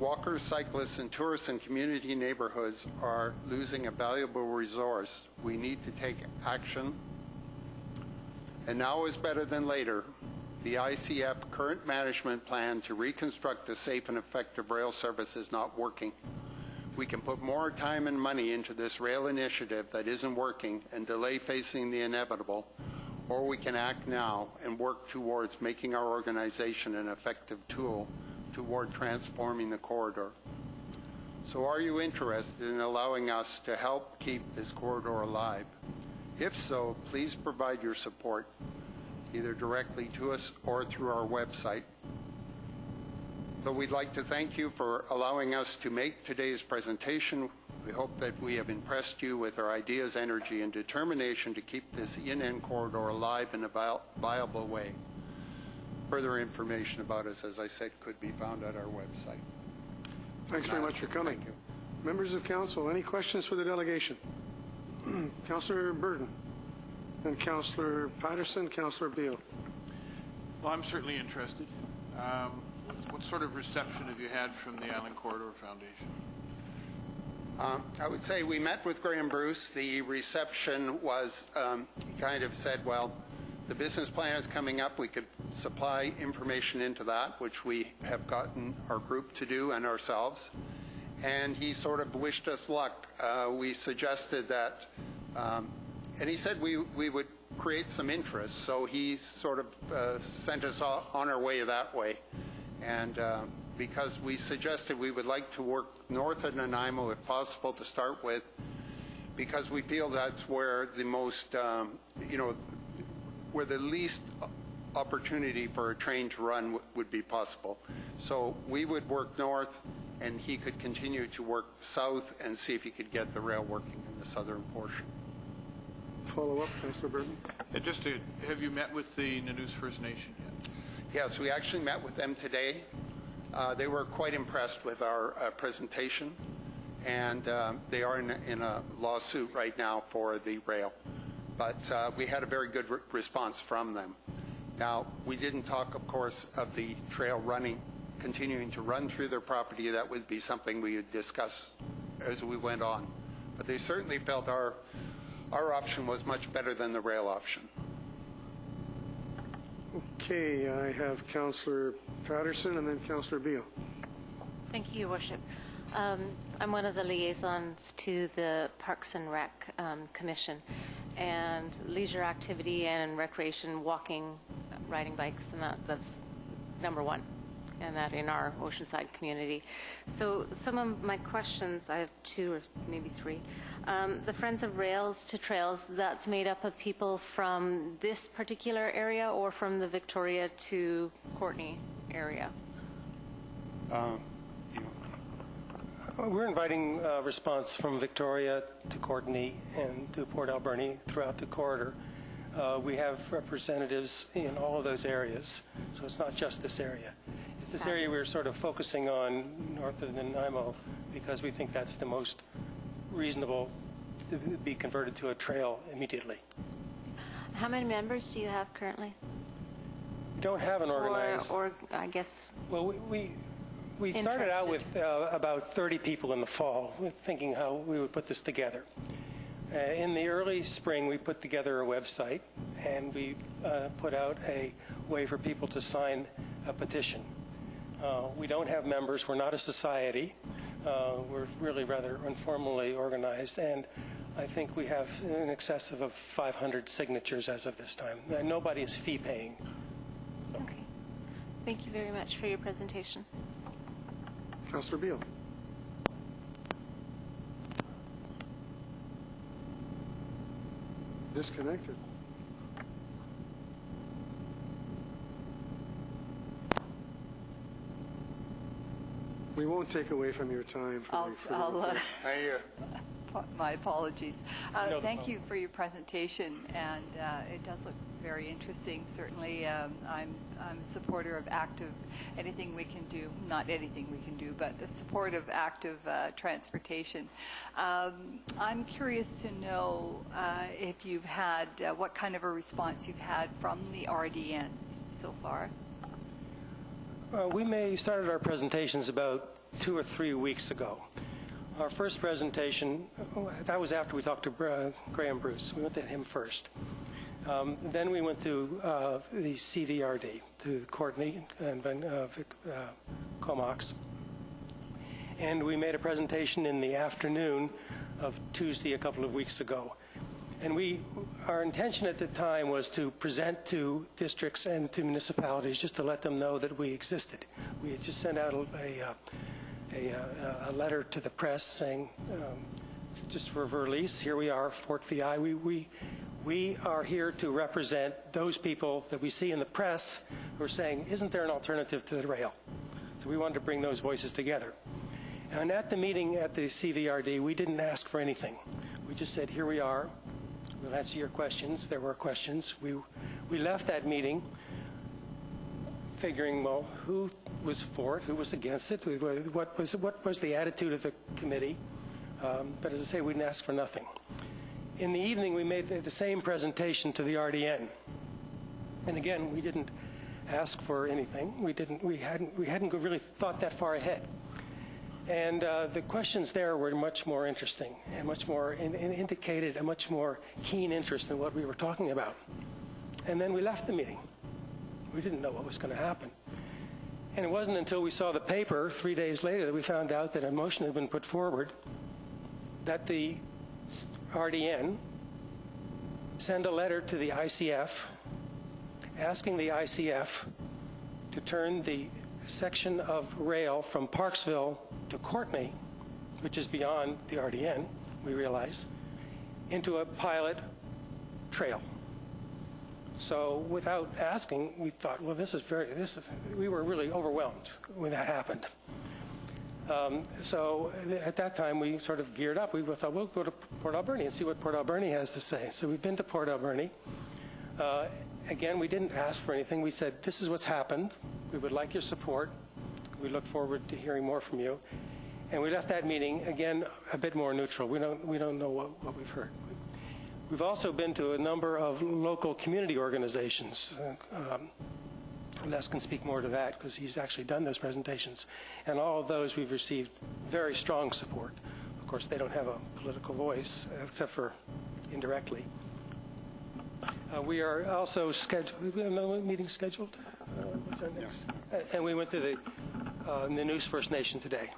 Walkers, cyclists, and tourists in community neighborhoods are losing a valuable resource. We need to take action, and now is better than later. The ICF current management plan to reconstruct a safe and effective rail service is not working. We can put more time and money into this rail initiative that isn't working and delay facing the inevitable, or we can act now and work towards making our organization an effective tool toward transforming the corridor. So are you interested in allowing us to help keep this corridor alive? If so, please provide your support, either directly to us or through our website. So we'd like to thank you for allowing us to make today's presentation. We hope that we have impressed you with our ideas, energy, and determination to keep this ENN corridor alive in a viable way. Further information about us, as I said, could be found at our website. Thanks very much for coming. Thank you. Members of council, any questions for the delegation? Councillor Burton, and Councillor Patterson, Councillor Beale. Well, I'm certainly interested. What sort of reception have you had from the Island Corridor Foundation? I would say we met with Graham Bruce. The reception was, he kind of said, well, the business plan is coming up. We could supply information into that, which we have gotten our group to do and ourselves. And he sort of wished us luck. We suggested that, and he said we would create some interest. So he sort of sent us on our way that way. And because we suggested we would like to work north of Nanaimo if possible to start with, because we feel that's where the most, where the least opportunity for a train to run would be possible. So we would work north, and he could continue to work south and see if he could get the rail working in the southern portion. Follow up, Councillor Burton. Have you met with the Nanoose First Nation yet? Yes, we actually met with them today. They were quite impressed with our presentation, and they are in a lawsuit right now for the rail. But we had a very good response from them. Now, we didn't talk, of course, of the trail continuing to run through their property. That would be something we would discuss as we went on. But they certainly felt our option was much better than the rail option. Okay, I have Councillor Patterson and then Councillor Beale. Thank you, Your Worship. I'm one of the liaisons to the Parks and Rec Commission, and leisure activity and recreation, walking, riding bikes, and that's number one, and that in our Oceanside community. So some of my questions, I have two or maybe three. The Friends of Rails to Trails, that's made up of people from this particular area or from the Victoria to Courtenay area? We're inviting response from Victoria to Courtenay and to Port Alberni throughout the corridor. We have representatives in all of those areas, so it's not just this area. It's this area we're sort of focusing on north of Nanaimo because we think that's the most reasonable to be converted to a trail immediately. How many members do you have currently? We don't have an organized... Or I guess... Well, we started out with about 30 people in the fall, thinking how we would put this together. In the early spring, we put together a website, and we put out a way for people to sign a petition. We don't have members. We're not a society. We're really rather informally organized, and I think we have in excess of 500 signatures as of this time. Nobody is fee-paying. So. Okay. Thank you very much for your presentation. Councillor Beale. Disconnected. We won't take away from your time. My apologies. No Thank problem. you for your presentation, and it does look very interesting. Certainly, I'm a supporter of active, anything we can do, not anything we can do, but the support of active transportation. I'm curious to know if you've had, what kind of a response you've had from the RDN so far. We started our presentations about 2 or 3 weeks ago. Our first presentation, that was after we talked to Graham Bruce. We went to him first. Then we went to the CVRD, to Courtney and Comox. And we made a presentation in the afternoon of Tuesday a couple of weeks ago. And our intention at the time was to present to districts and to municipalities just to let them know that we existed. We had just sent out a letter to the press saying, just for release, here we are, Fort VI. We are here to represent those people that we see in the press who are saying, isn't there an alternative to the rail? So we wanted to bring those voices together. And at the meeting at the CVRD, we didn't ask for anything. We just said, here we are. We'll answer your questions. There were questions. We left that meeting figuring, well, who was for it, who was against it, what was the attitude of the committee. But as I say, we didn't ask for nothing. In the evening, we made the same presentation to the RDN. And again, we didn't ask for anything. We hadn't really thought that far ahead. And the questions there were much more interesting and much more indicated a much more keen interest in what we were talking about. And then we left the meeting. We didn't know what was going to happen. And it wasn't until we saw the paper 3 days later that we found out that a motion had been put forward that the RDN send a letter to the ICF asking the ICF to turn the section of rail from Parksville to Courtney, which is beyond the RDN, we realize, into a pilot trail. So without asking, we thought, well, we were really overwhelmed when that happened. So at that time, we sort of geared up. We thought, we'll go to Port Alberni and see what Port Alberni has to say. So we've been to Port Alberni. Again, we didn't ask for anything. We said, this is what's happened. We would like your support. We look forward to hearing more from you. And we left that meeting, again, a bit more neutral. We don't know what we've heard. We've also been to a number of local community organizations. Les can speak more to that because he's actually done those presentations. And all of those we've received very strong support. Of course, they don't have a political voice except for indirectly. We are also scheduled. We have another meeting scheduled. What's our next? And we went to the News First Nation today.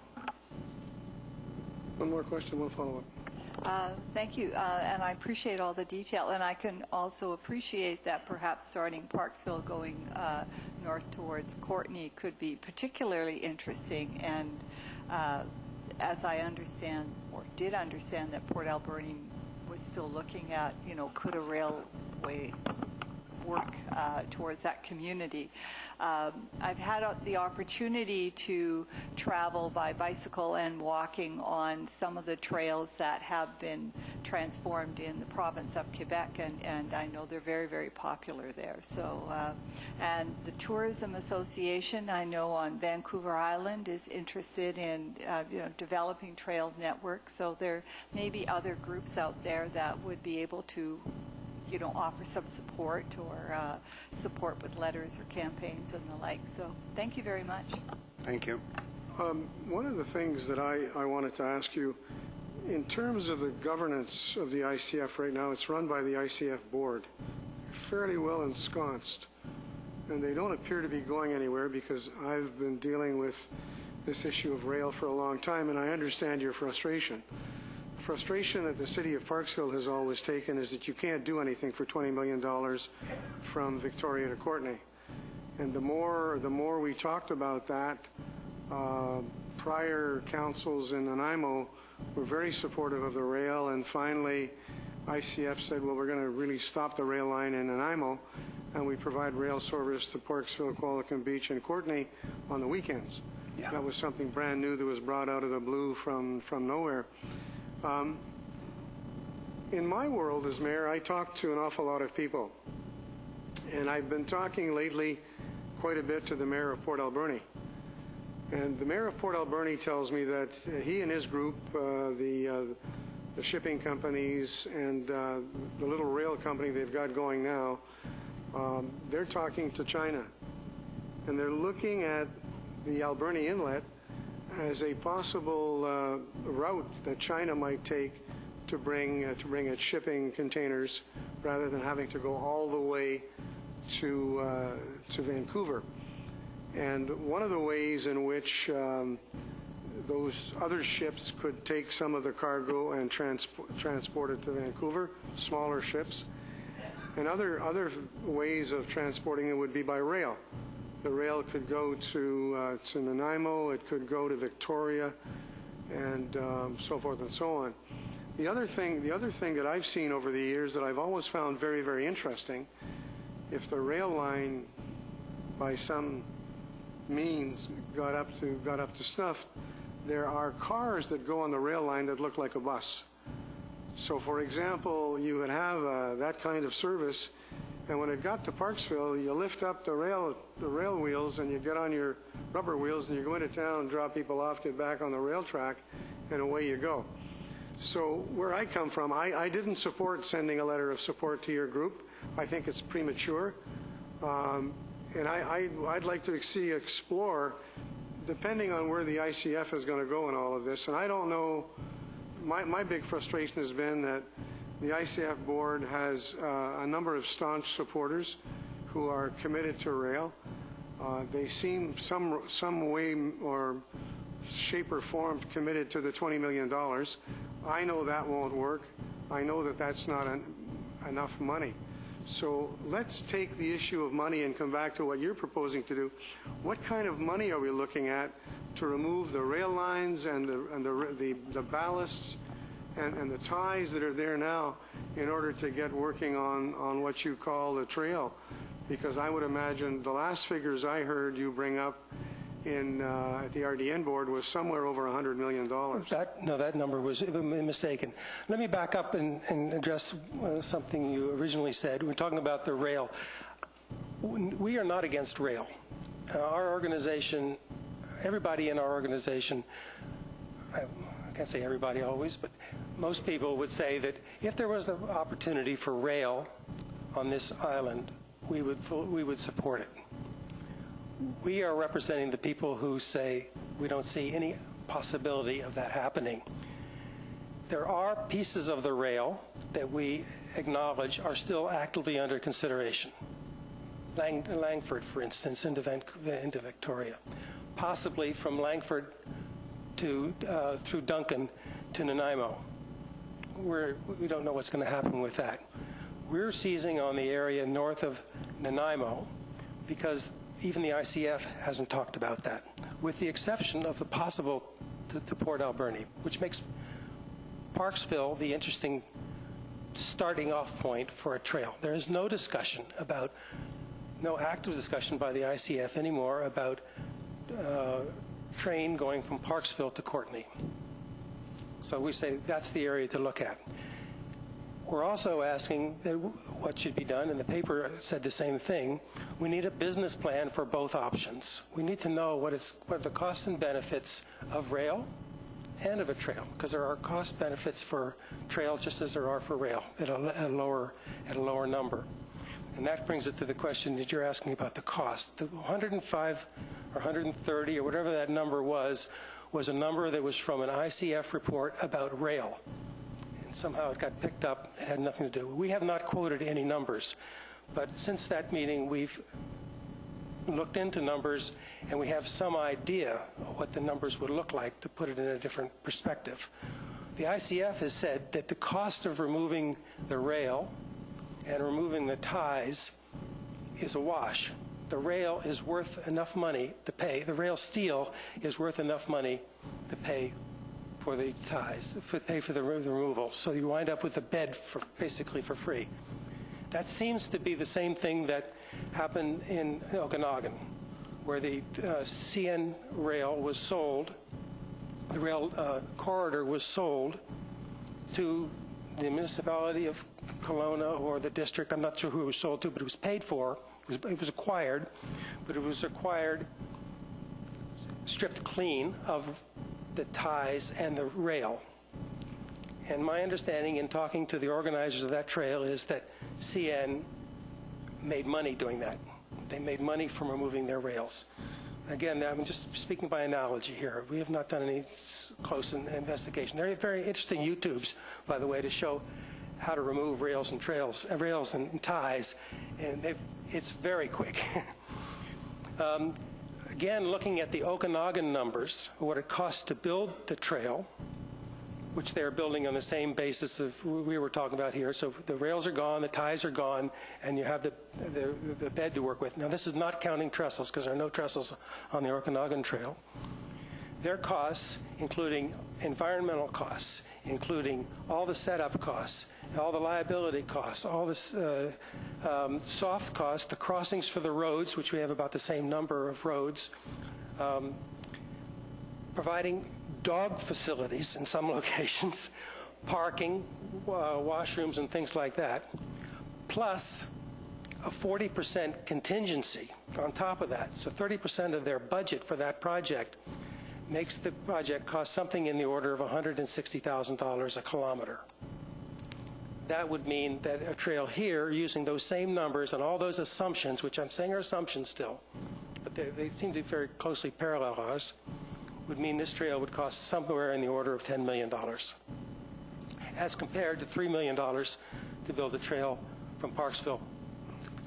One more question, one follow-up. Thank you, and I appreciate all the detail, and I can also appreciate that perhaps starting Parksville going north towards Courtney could be particularly interesting, and as I understand, or did understand, that Port Alberni was still looking at, could a railway work towards that community. I've had the opportunity to travel by bicycle and walking on some of the trails that have been transformed in the province of Quebec, and I know they're very, very popular there. So, and the Tourism Association, I know on Vancouver Island, is interested in developing trail networks. So there may be other groups out there that would be able to offer some support or support with letters or campaigns and the like. So thank you very much. Thank you. One of the things that I wanted to ask you, in terms of the governance of the ICF right now, it's run by the ICF board, fairly well ensconced, and they don't appear to be going anywhere because I've been dealing with this issue of rail for a long time, and I understand your frustration. Frustration that the city of Parksville has always taken is that you can't do anything for $20 million from Victoria to Courtney. And the more we talked about that, prior councils in Nanaimo were very supportive of the rail, and finally ICF said, well, we're going to really stop the rail line in Nanaimo, and we provide rail service to Parksville, Qualicum Beach, and Courtenay on the weekends. Yeah. That was something brand new that was brought out of the blue from nowhere. In my world as mayor, I talk to an awful lot of people, and I've been talking lately quite a bit to the mayor of Port Alberni. And the mayor of Port Alberni tells me that he and his group, the shipping companies and the little rail company they've got going now, they're talking to China. And they're looking at the Alberni Inlet as a possible route that China might take to bring its shipping containers rather than having to go all the way to Vancouver. And one of the ways in which those other ships could take some of the cargo and transport it to Vancouver, smaller ships, and other ways of transporting it would be by rail. The rail could go to Nanaimo, it could go to Victoria, and so forth and so on. The other thing that I've seen over the years that I've always found very, very interesting, if the rail line by some means got up to snuff, there are cars that go on the rail line that look like a bus. So for example, you would have that kind of service, and when it got to Parksville, you lift up the rail wheels and you get on your rubber wheels and you go into town, drop people off, get back on the rail track, and away you go. So where I come from, I didn't support sending a letter of support to your group. I think it's premature. And I'd like to explore, depending on where the ICF is going to go in all of this. And I don't know, my big frustration has been that the ICF board has a number of staunch supporters who are committed to rail. They seem some way or shape or form committed to the $20 million. I know that won't work. I know that that's not enough money. So let's take the issue of money and come back to what you're proposing to do. What kind of money are we looking at to remove the rail lines and the ballasts and the ties that are there now in order to get working on what you call the trail? Because I would imagine the last figures I heard you bring up at the RDN board was somewhere over $100 million. That number was mistaken. Let me back up and address something you originally said. We're talking about the rail. We are not against rail. Our organization, everybody in our organization, I can't say everybody always, but most people would say that if there was an opportunity for rail on this island, we would support it. We are representing the people who say we don't see any possibility of that happening. There are pieces of the rail that we acknowledge are still actively under consideration. Langford, for instance, into Victoria. Possibly from Langford through Duncan to Nanaimo. We don't know what's going to happen with that. We're seizing on the area north of Nanaimo because even the ICF hasn't talked about that, with the exception of the possible to Port Alberni, which makes Parksville the interesting starting off point for a trail. There is no active discussion by the ICF anymore about train going from Parksville to Courtenay. So we say that's the area to look at. We're also asking what should be done, and the paper said the same thing. We need a business plan for both options. We need to know what are the costs and benefits of rail and of a trail, because there are cost benefits for trail just as there are for rail at a lower number. And that brings it to the question that you're asking about the cost. The 105 or 130 or whatever that number was a number that was from an ICF report about rail. Somehow it got picked up. It had nothing to do. We have not quoted any numbers, but since that meeting, we've looked into numbers, and we have some idea of what the numbers would look like to put it in a different perspective. The ICF has said that the cost of removing the rail and removing the ties is a wash. the rail is worth enough money to pay, the rail steel is worth enough money to pay for the ties, pay for the removal. So you wind up with the bed basically for free. That seems to be the same thing that happened in Okanagan, where the CN rail was sold, the rail corridor was sold to the municipality of Kelowna or the district. I'm not sure who it was sold to, but it was paid for. It was acquired, but it was acquired stripped clean of the ties and the rail. And my understanding in talking to the organizers of that trail is that CN made money doing that. They made money from removing their rails. Again, I'm just speaking by analogy here. We have not done any close investigation. There are very interesting YouTubes, by the way, to show how to remove rails and rails and ties, and it's very quick. Again, looking at the Okanagan numbers, what it costs to build the trail, which they're building on the same basis of we were talking about here. So the rails are gone, the ties are gone, and you have the bed to work with. Now, this is not counting trestles, because there are no trestles on the Okanagan Trail. Their costs, including environmental costs, including all the setup costs, all the liability costs, all the soft costs, the crossings for the roads, which we have about the same number of roads, providing dog facilities in some locations, parking, washrooms, and things like that, plus a 40% contingency on top of that. So 30% of their budget for that project makes the project cost something in the order of $160,000 a kilometer. That would mean that a trail here, using those same numbers and all those assumptions, which I'm saying are assumptions still, but they seem to be very closely parallel ours, would mean this trail would cost somewhere in the order of $10 million, as compared to $3 million to build a trail from Parksville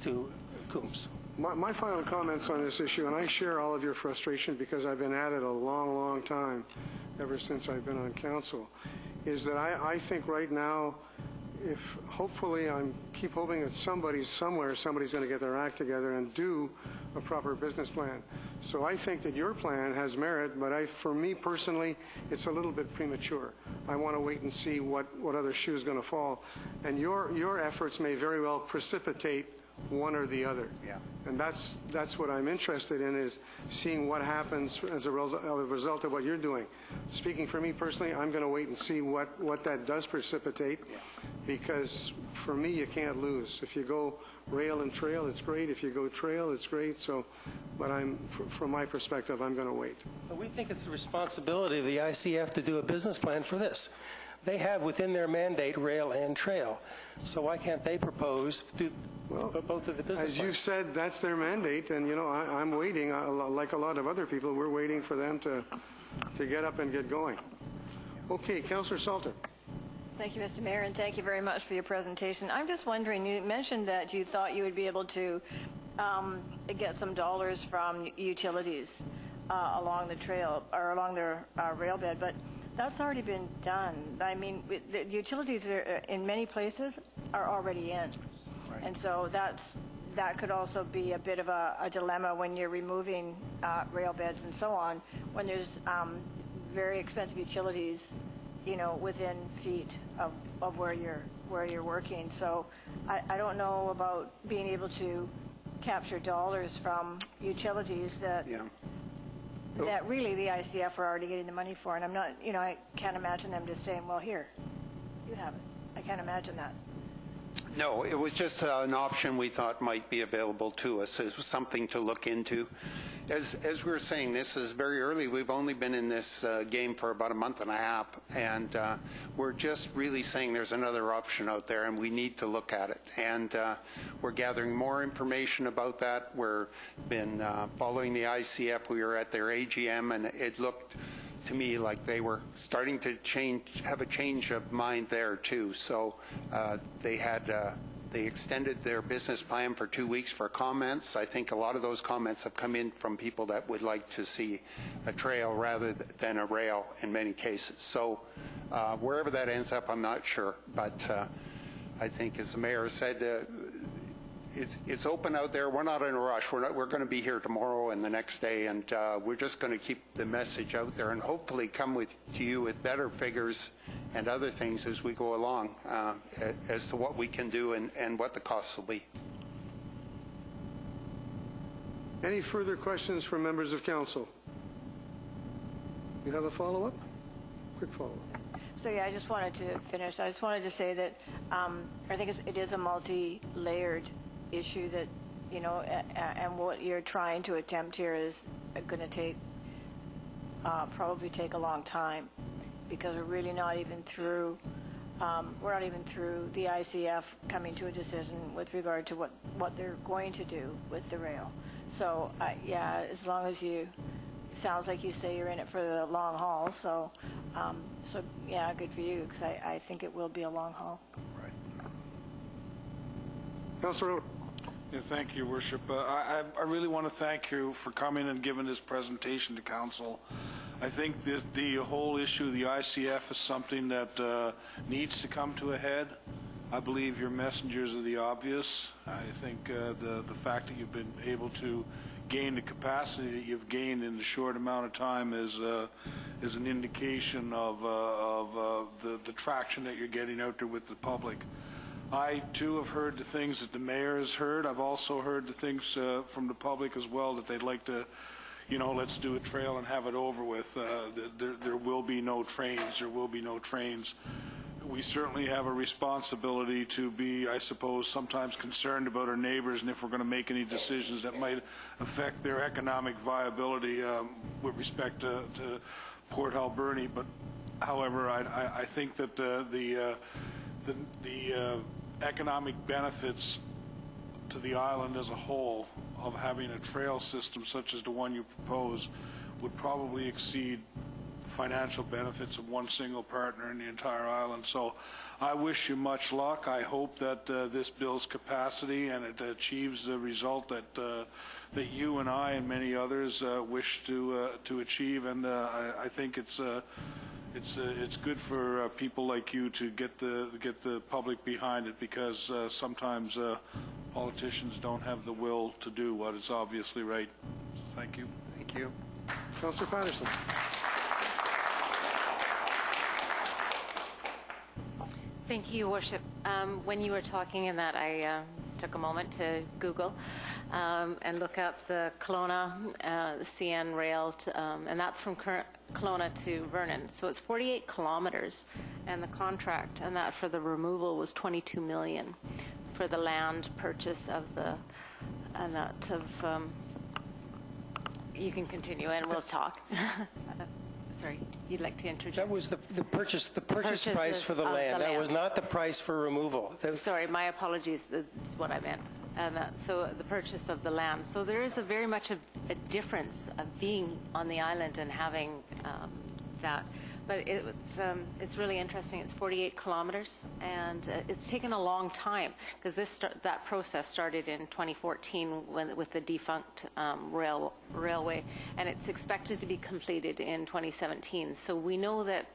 to Coombs. My final comments on this issue, and I share all of your frustration because I've been at it a long, long time, ever since I've been on council, is that I think right now, if hopefully I keep hoping that somebody's going to get their act together and do a proper business plan. So I think that your plan has merit, but for me personally, it's a little bit premature. I want to wait and see what other shoe is going to fall. And your efforts may very well precipitate one or the other. Yeah. And that's what I'm interested in, is seeing what happens as a result of what you're doing. Speaking for me personally, I'm going to wait and see what that does precipitate, because for me, you can't lose. If you go rail and trail, it's great. If you go trail, it's great. So, but from my perspective, I'm going to wait. We think it's the responsibility of the ICF to do a business plan for this. They have within their mandate rail and trail. So why can't they propose both of the business As plans? you've said, that's their mandate, and I'm waiting. Like a lot of other people, we're waiting for them to get up and get going. Okay, Councillor Salter. Thank you, Mr. Mayor, and thank you very much for your presentation. I'm just wondering, you mentioned that you thought you would be able to get some dollars from utilities along the trail or along their rail bed, but that's already been done. I mean, the utilities in many places are already in. Right. And so that could also be a bit of a dilemma when you're removing rail beds and so on, when there's very expensive utilities, within feet of where you're working. So I don't know about being able to capture dollars from utilities that really the ICF are already getting the money for. And I'm not, I can't imagine them just saying, well, here, you have it. I can't imagine that. No, it was just an option we thought might be available to us. It was something to look into. As we were saying, this is very early. We've only been in this game for about a month and a half, and we're just really saying there's another option out there, and we need to look at it. And we're gathering more information about that. We've been following the ICF. We were at their AGM, and it looked to me like they were starting to have a change of mind there too. So they extended their business plan for 2 weeks for comments. I think a lot of those comments have come in from people that would like to see a trail rather than a rail in many cases. So wherever that ends up, I'm not sure. But I think, as the mayor said, it's open out there. We're not in a rush. We're going to be here tomorrow and the next day, and we're just going to keep the message out there and hopefully come to you with better figures and other things as we go along as to what we can do and what the costs will be. Any further questions from members of council? You have a follow-up? Quick follow-up. So yeah, I just wanted to finish. I just wanted to say that I think it is a multi-layered issue that, you know, and what you're trying to attempt here is going to take, probably take a long time, because we're really not even through, we're not even through the ICF coming to a decision with regard to what they're going to do with the rail. So yeah, as long as you, sounds like you say you're in it for the long haul, so so yeah, good for you, because I think it will be a long haul. Right. Councillor Rowe. Yeah, thank you, Worship. I really want to thank you for coming and giving this presentation to Council. I think that the whole issue of the ICF is something that needs to come to a head. I believe you're messengers of the obvious. I think the fact that you've been able to gain the capacity that you've gained in a short amount of time is an indication of the traction that you're getting out there with the public. I, too, have heard the things that the mayor has heard. I've also heard the things from the public as well, that they'd like to, you know, let's do a trail and have it over with. There will be no trains. There will be no trains. We certainly have a responsibility to be, I suppose, sometimes concerned about our neighbors, and if we're going to make any decisions that might affect their economic viability with respect to Port Alberni. But, however, I think that the economic benefits to the island as a whole of having a trail system such as the one you propose would probably exceed financial benefits of one single partner in the entire island. So I wish you much luck. I hope that this builds capacity and it achieves the result that you and I and many others wish to achieve. And I think it's good for people like you to get the public behind it, because sometimes politicians don't have the will to do what is obviously right. So thank you. Thank you. Councillor Patterson. Thank you, Worship. When you were talking in that, I took a moment to Google and look up the Kelowna CN rail, and that's from Kelowna to Vernon. So it's 48 kilometers, and the contract and that for the removal was $22 million for the land purchase of the, and that of, you can continue and we'll talk. Sorry, you'd like to introduce? That was the purchase price for the land. That was not the price for removal. Sorry, my apologies. That's what I meant. So the purchase of the land. So there is very much a difference of being on the island and having that. But it's really interesting. It's 48 kilometers, and it's taken a long time, because that process started in 2014 with the defunct railway, and it's expected to be completed in 2017. So we know that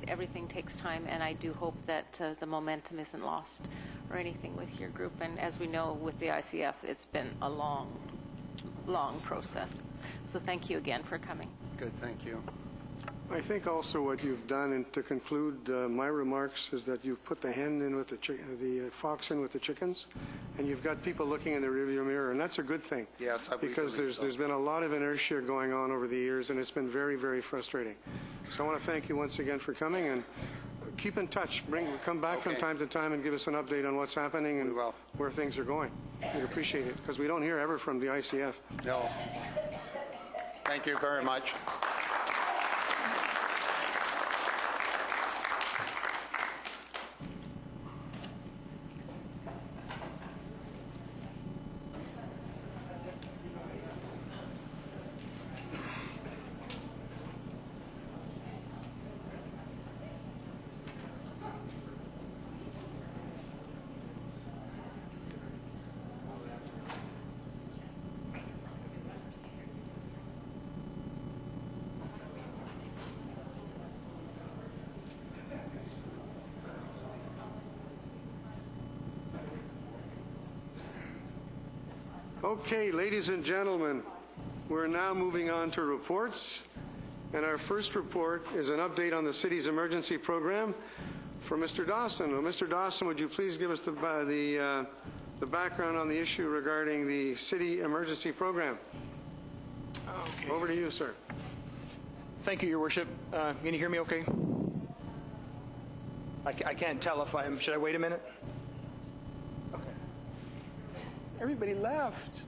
everything takes time, and I do hope that the momentum isn't lost or anything with your group. And as we know with the ICF, it's been a long process. So thank you again for coming. Good, thank you. I think also what you've done, and to conclude my remarks, is that you've put the hen in with the fox in with the chickens, and you've got people looking in the rearview mirror, and that's a good thing. Yes, I believe because there's been a lot of inertia going on over the years, and it's been very, very frustrating. So I want to thank you once again for coming, and keep in touch. Come back from time to time and give us an update on what's happening and where things are going. We'd appreciate it, because we don't hear ever from the ICF. No. Thank you very much. Okay, ladies and gentlemen, we're now moving on to reports. And our first report is an update on the city's emergency program for Mr. Dawson. Well, Mr. Dawson, would you please give us the background on the issue regarding the city emergency program? Okay. Over to you, sir. Thank you, Your Worship. Can you hear me okay? I can't tell if I'm... Should I wait a minute? Okay. Everybody left.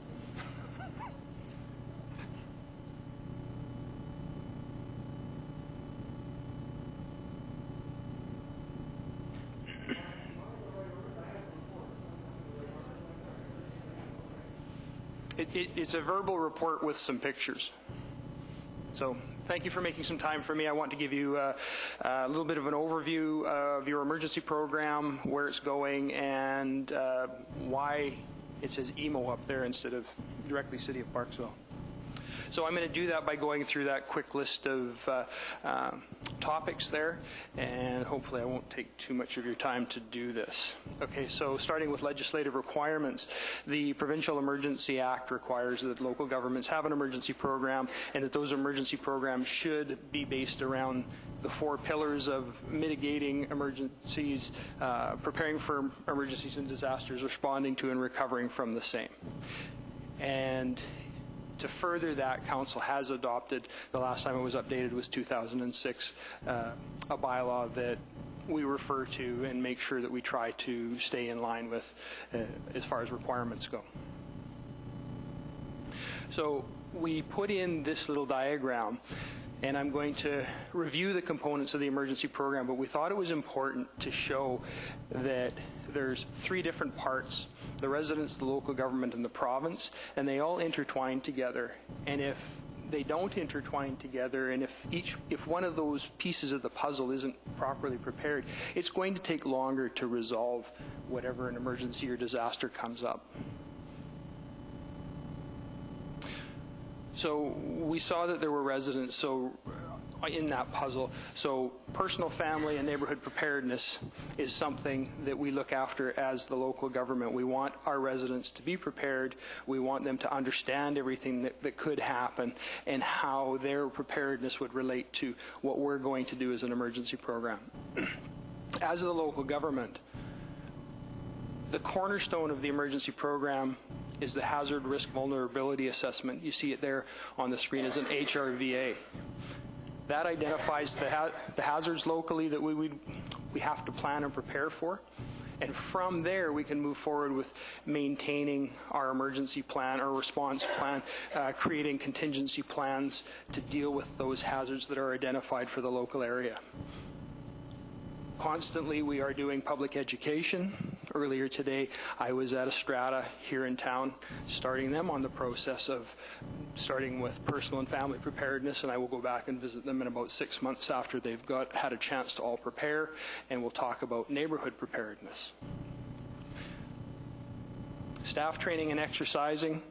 It's a verbal report with some pictures. So thank you for making some time for me. I want to give you a little bit of an overview of your emergency program, where it's going, and why it says EMO up there instead of directly City of Parksville. So I'm going to do that by going through that quick list of topics there, and hopefully I won't take too much of your time to do this. Okay, so starting with legislative requirements, the Provincial Emergency Act requires that local governments have an emergency program, and that those emergency programs should be based around the 4 pillars of mitigating emergencies, preparing for emergencies and disasters, responding to and recovering from the same. And to further that, Council has adopted, the last time it was updated was 2006, a bylaw that we refer to and make sure that we try to stay in line with as far as requirements go. So we put in this little diagram, and I'm going to review the components of the emergency program, but we thought it was important to show that there's 3 different parts: the residents, the local government, and the province, and they all intertwine together. And if they don't intertwine together, and if one of those pieces of the puzzle isn't properly prepared, it's going to take longer to resolve whatever an emergency or disaster comes up. So we saw that there were residents in that puzzle. So personal, family, and neighborhood preparedness is something that we look after as the local government. We want our residents to be prepared. We want them to understand everything that could happen and how their preparedness would relate to what we're going to do as an emergency program. As the local government, the cornerstone of the emergency program is the Hazard Risk Vulnerability Assessment. You see it there on the screen as an HRVA. That identifies the hazards locally that we have to plan and prepare for. And from there, we can move forward with maintaining our emergency plan, our response plan, creating contingency plans to deal with those hazards that are identified for the local area. Constantly, we are doing public education. Earlier today, I was at a strata here in town, starting them on the process of starting with personal and family preparedness, and I will go back and visit them in about 6 months after they've had a chance to all prepare, and we'll talk about neighborhood preparedness. Staff training and exercising.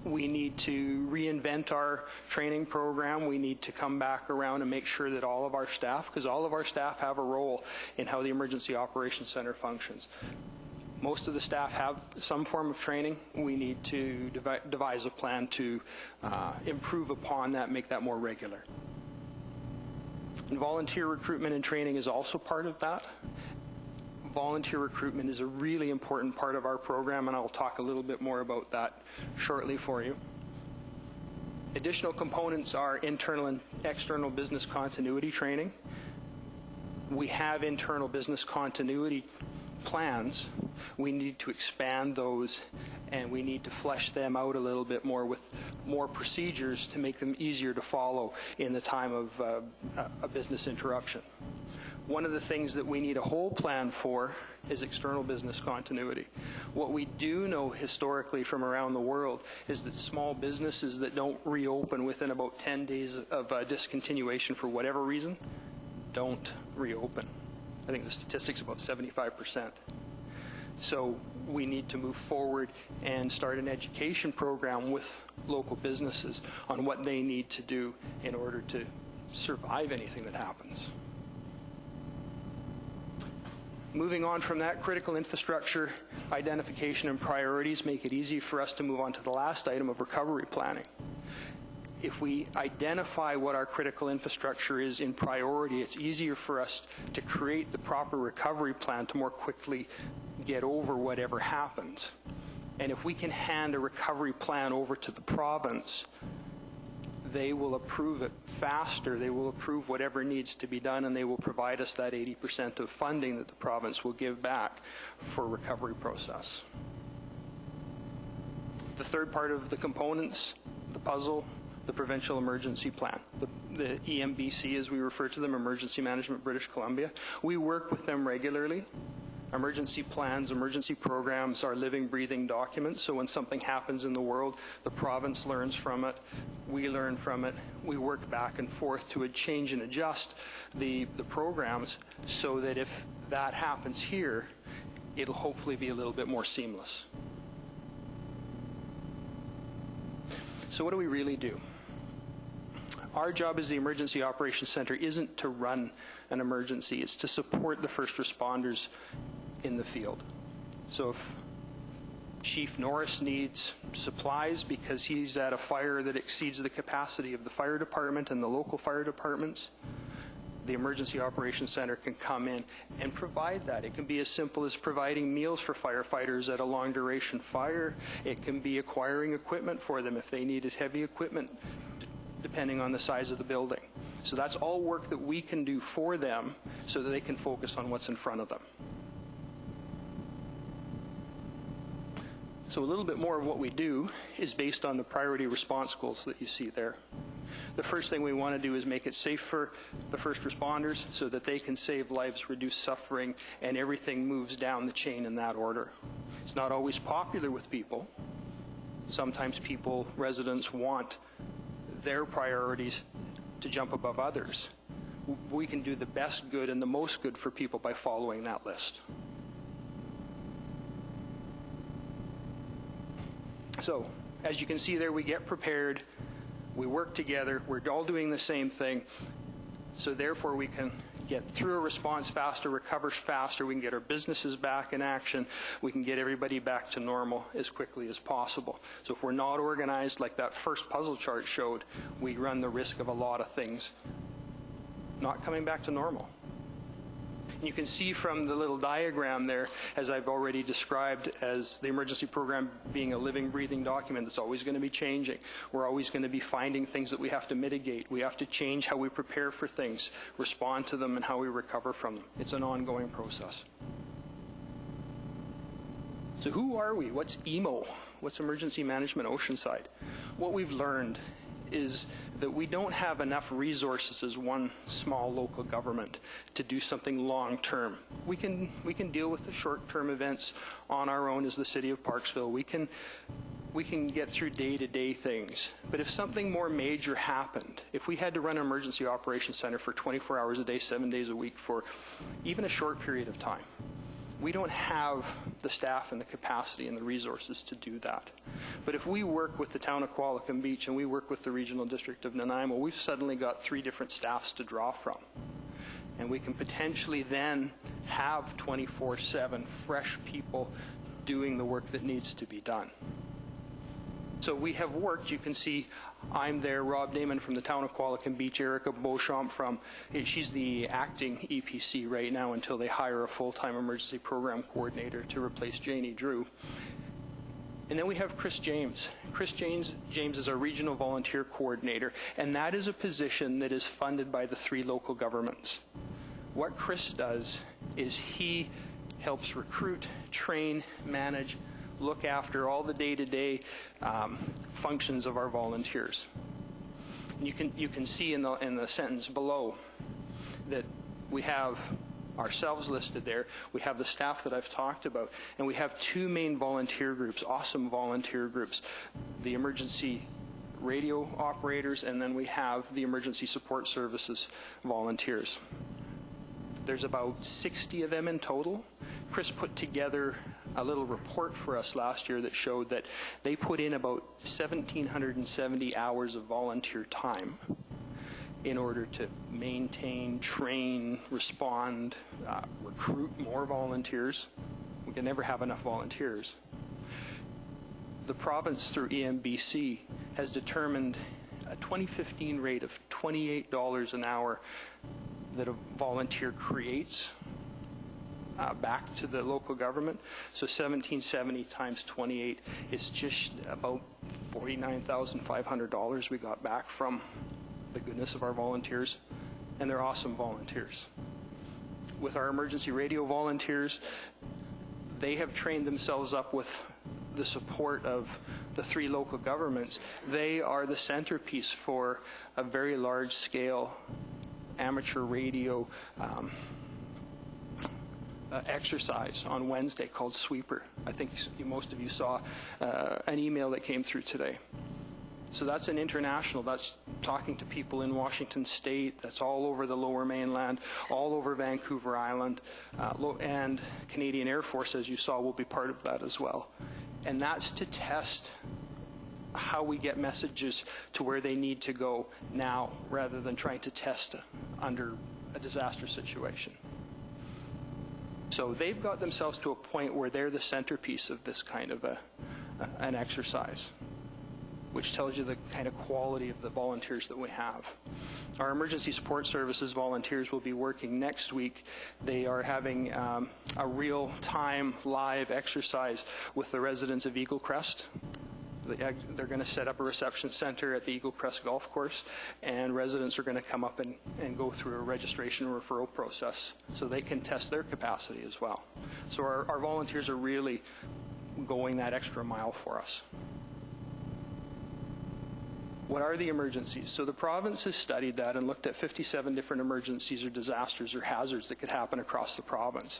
We need to reinvent our training program. We need to come back around and make sure that all of our staff, because all of our staff have a role in how the Emergency Operations Center functions. Most of the staff have some form of training. We need to devise a plan to improve upon that, make that more regular. And volunteer recruitment and training is also part of that. Volunteer recruitment is a really important part of our program, and I'll talk a little bit more about that shortly for you. Additional components are internal and external business continuity training. We have internal business continuity plans. We need to expand those, and we need to flesh them out a little bit more with more procedures to make them easier to follow in the time of a business interruption. One of the things that we need a whole plan for is external business continuity. What we do know historically from around the world is that small businesses that don't reopen within about 10 days of discontinuation for whatever reason don't reopen. I think the statistic's about 75%. So we need to move forward and start an education program with local businesses on what they need to do in order to survive anything that happens. Moving on from that, critical infrastructure identification and priorities make it easy for us to move on to the last item of recovery planning. If we identify what our critical infrastructure is in priority, it's easier for us to create the proper recovery plan to more quickly get over whatever happens. And if we can hand a recovery plan over to the province, they will approve it faster, they will approve whatever needs to be done, and they will provide us that 80% of funding that the province will give back for recovery process. The third part of the components, the puzzle, the provincial emergency plan, the EMBC as we refer to them, Emergency Management British Columbia. We work with them regularly. Emergency plans, emergency programs are living, breathing documents, so when something happens in the world, the province learns from it, we learn from it, we work back and forth to change and adjust the programs so that if that happens here, it'll hopefully be a little bit more seamless. So what do we really do? Our job as the Emergency Operations Center isn't to run an emergency, it's to support the first responders in the field. So if Chief Norris needs supplies because he's at a fire that exceeds the capacity of the fire department and the local fire departments, the Emergency Operations Center can come in and provide that. It can be as simple as providing meals for firefighters at a long duration fire. It can be acquiring equipment for them if they needed heavy equipment, depending on the size of the building. So that's all work that we can do for them so that they can focus on what's in front of them. So a little bit more of what we do is based on the priority response goals that you see there. The first thing we want to do is make it safe for the first responders so that they can save lives, reduce suffering, and everything moves down the chain in that order. It's not always popular with people. Sometimes people, residents, want their priorities to jump above others. We can do the best good and the most good for people by following that list. So, as you can see there, we get prepared, we work together, we're all doing the same thing, so therefore we can get through a response faster, recover faster, we can get our businesses back in action, we can get everybody back to normal as quickly as possible. So if we're not organized like that first puzzle chart showed, we run the risk of a lot of things not coming back to normal. You can see from the little diagram there, as I've already described, as the emergency program being a living, breathing document that's always going to be changing. We're always going to be finding things that we have to mitigate. We have to change how we prepare for things, respond to them, and how we recover from them. It's an ongoing process. So who are we? What's EMO? What's Emergency Management Oceanside? What we've learned is that we don't have enough resources as one small local government to do something long term. We can deal with the short term events on our own as the City of Parksville. We can get through day-to-day things. But if something more major happened, if we had to run an emergency operations center for 24 hours a day, 7 days a week for even a short period of time, we don't have the staff and the capacity and the resources to do that. But if we work with the town of Qualicum Beach and we work with the regional district of Nanaimo, we've suddenly got 3 different staffs to draw from. And we can potentially then have 24/7 fresh people doing the work that needs to be done. So we have worked, you can see I'm there, Rob Damon from the town of Qualicum Beach, Erica Beauchamp she's the acting EPC right now until they hire a full-time emergency program coordinator to replace Janie Drew. And then we have Chris James. Chris James is our regional volunteer coordinator, and that is a position that is funded by the 3 local governments. What Chris does is he helps recruit, train, manage, look after all the day-to-day functions of our volunteers. And you can see in the sentence below that we have ourselves listed there, we have the staff that I've talked about, and we have 2 main volunteer groups, awesome volunteer groups, the emergency radio operators, and then we have the emergency support services volunteers. There's about 60 of them in total. Chris put together a little report for us last year that showed that they put in about 1,770 hours of volunteer time. in order to maintain, train, respond, recruit more volunteers. We can never have enough volunteers. The province, through EMBC, has determined a 2015 rate of $28 an hour that a volunteer creates back to the local government. So 1770 times 28 is just about $49,500 we got back from the goodness of our volunteers, and they're awesome volunteers. With our emergency radio volunteers, they have trained themselves up with the support of the 3 local governments. They are the centerpiece for a very large-scale amateur radio exercise on Wednesday called Sweeper. I think most of you saw an email that came through today. So that's an international, that's talking to people in Washington State, that's all over the Lower Mainland, all over Vancouver Island, and Canadian Air Force, as you saw, will be part of that as well. And that's to test how we get messages to where they need to go now, rather than trying to test under a disaster situation. So they've got themselves to a point where they're the centerpiece of this kind of an exercise, which tells you the kind of quality of the volunteers that we have. Our emergency support services volunteers will be working next week. They are having a real-time live exercise with the residents of Eagle Crest. They're going to set up a reception center at the Eagle Crest Golf Course, and residents are going to come up and go through a registration and referral process so they can test their capacity as well. So our volunteers are really going that extra mile for us. What are the emergencies? So the province has studied that and looked at 57 different emergencies or disasters or hazards that could happen across the province.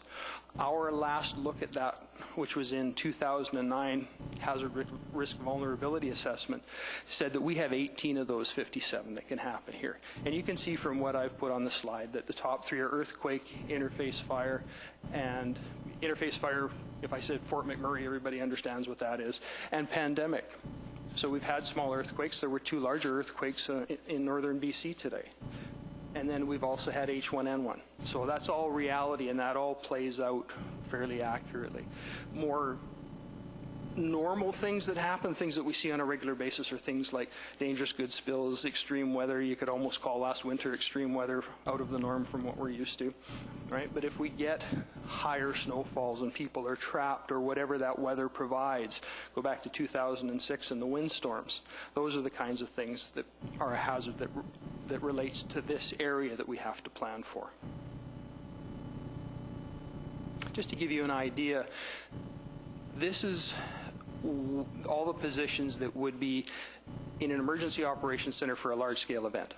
Our last look at that, which was in 2009 Hazard Risk Vulnerability Assessment, said that we have 18 of those 57 that can happen here. And you can see from what I've put on the slide that the top 3 are earthquake, interface fire, and interface fire, if I said Fort McMurray, everybody understands what that is, and pandemic. So we've had small earthquakes. There were 2 larger earthquakes in northern BC today. And then we've also had H1N1. So that's all reality, and that all plays out fairly accurately. More normal things that happen, things that we see on a regular basis, are things like dangerous goods spills, extreme weather. You could almost call last winter extreme weather, out of the norm from what we're used to, right? But if we get higher snowfalls and people are trapped or whatever that weather provides, go back to 2006 and the windstorms, those are the kinds of things that are a hazard that relates to this area that we have to plan for. Just to give you an idea, this is all the positions that would be in an emergency operations center for a large-scale event.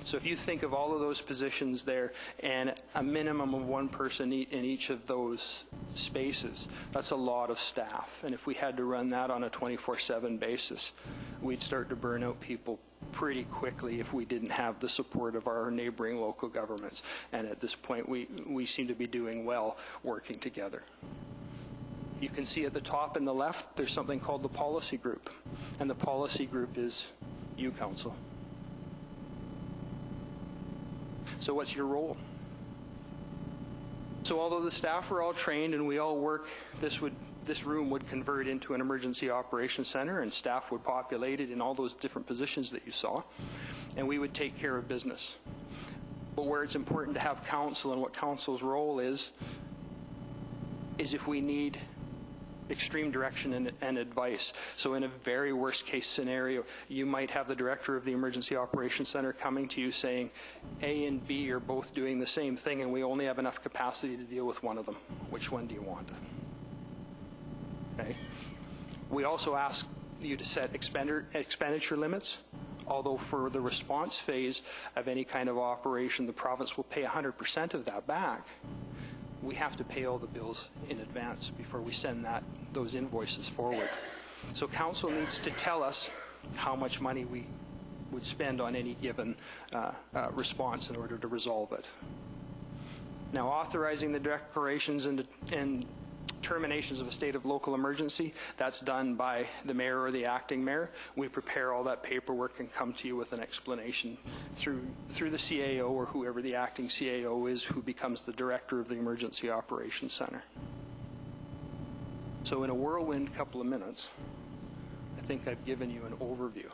So if you think of all of those positions there and a minimum of 1 person in each of those spaces, that's a lot of staff. And if we had to run that on a 24/7 basis, we'd start to burn out people pretty quickly if we didn't have the support of our neighboring local governments. And at this point, we seem to be doing well working together. You can see at the top and the left, there's something called the policy group. And the policy group is you, Council. So what's your role? So although the staff are all trained and we all work, this room would convert into an emergency operations center, and staff would populate it in all those different positions that you saw, and we would take care of business. But where it's important to have council and what council's role is if we need extreme direction and advice. So in a very worst case scenario, you might have the director of the Emergency Operations Center coming to you saying, A and B are both doing the same thing and we only have enough capacity to deal with one of them. Which one do you want? Okay. We also ask you to set expenditure limits. Although for the response phase of any kind of operation, the province will pay 100% of that back. We have to pay all the bills in advance before we send those invoices forward. So council needs to tell us how much money we would spend on any given response in order to resolve it. Now, authorizing the declarations and terminations of a state of local emergency, that's done by the mayor or the acting mayor. We prepare all that paperwork and come to you with an explanation through the CAO or whoever the acting CAO is, who becomes the director of the Emergency Operations Center. So in a whirlwind couple of minutes, I think I've given you an overview.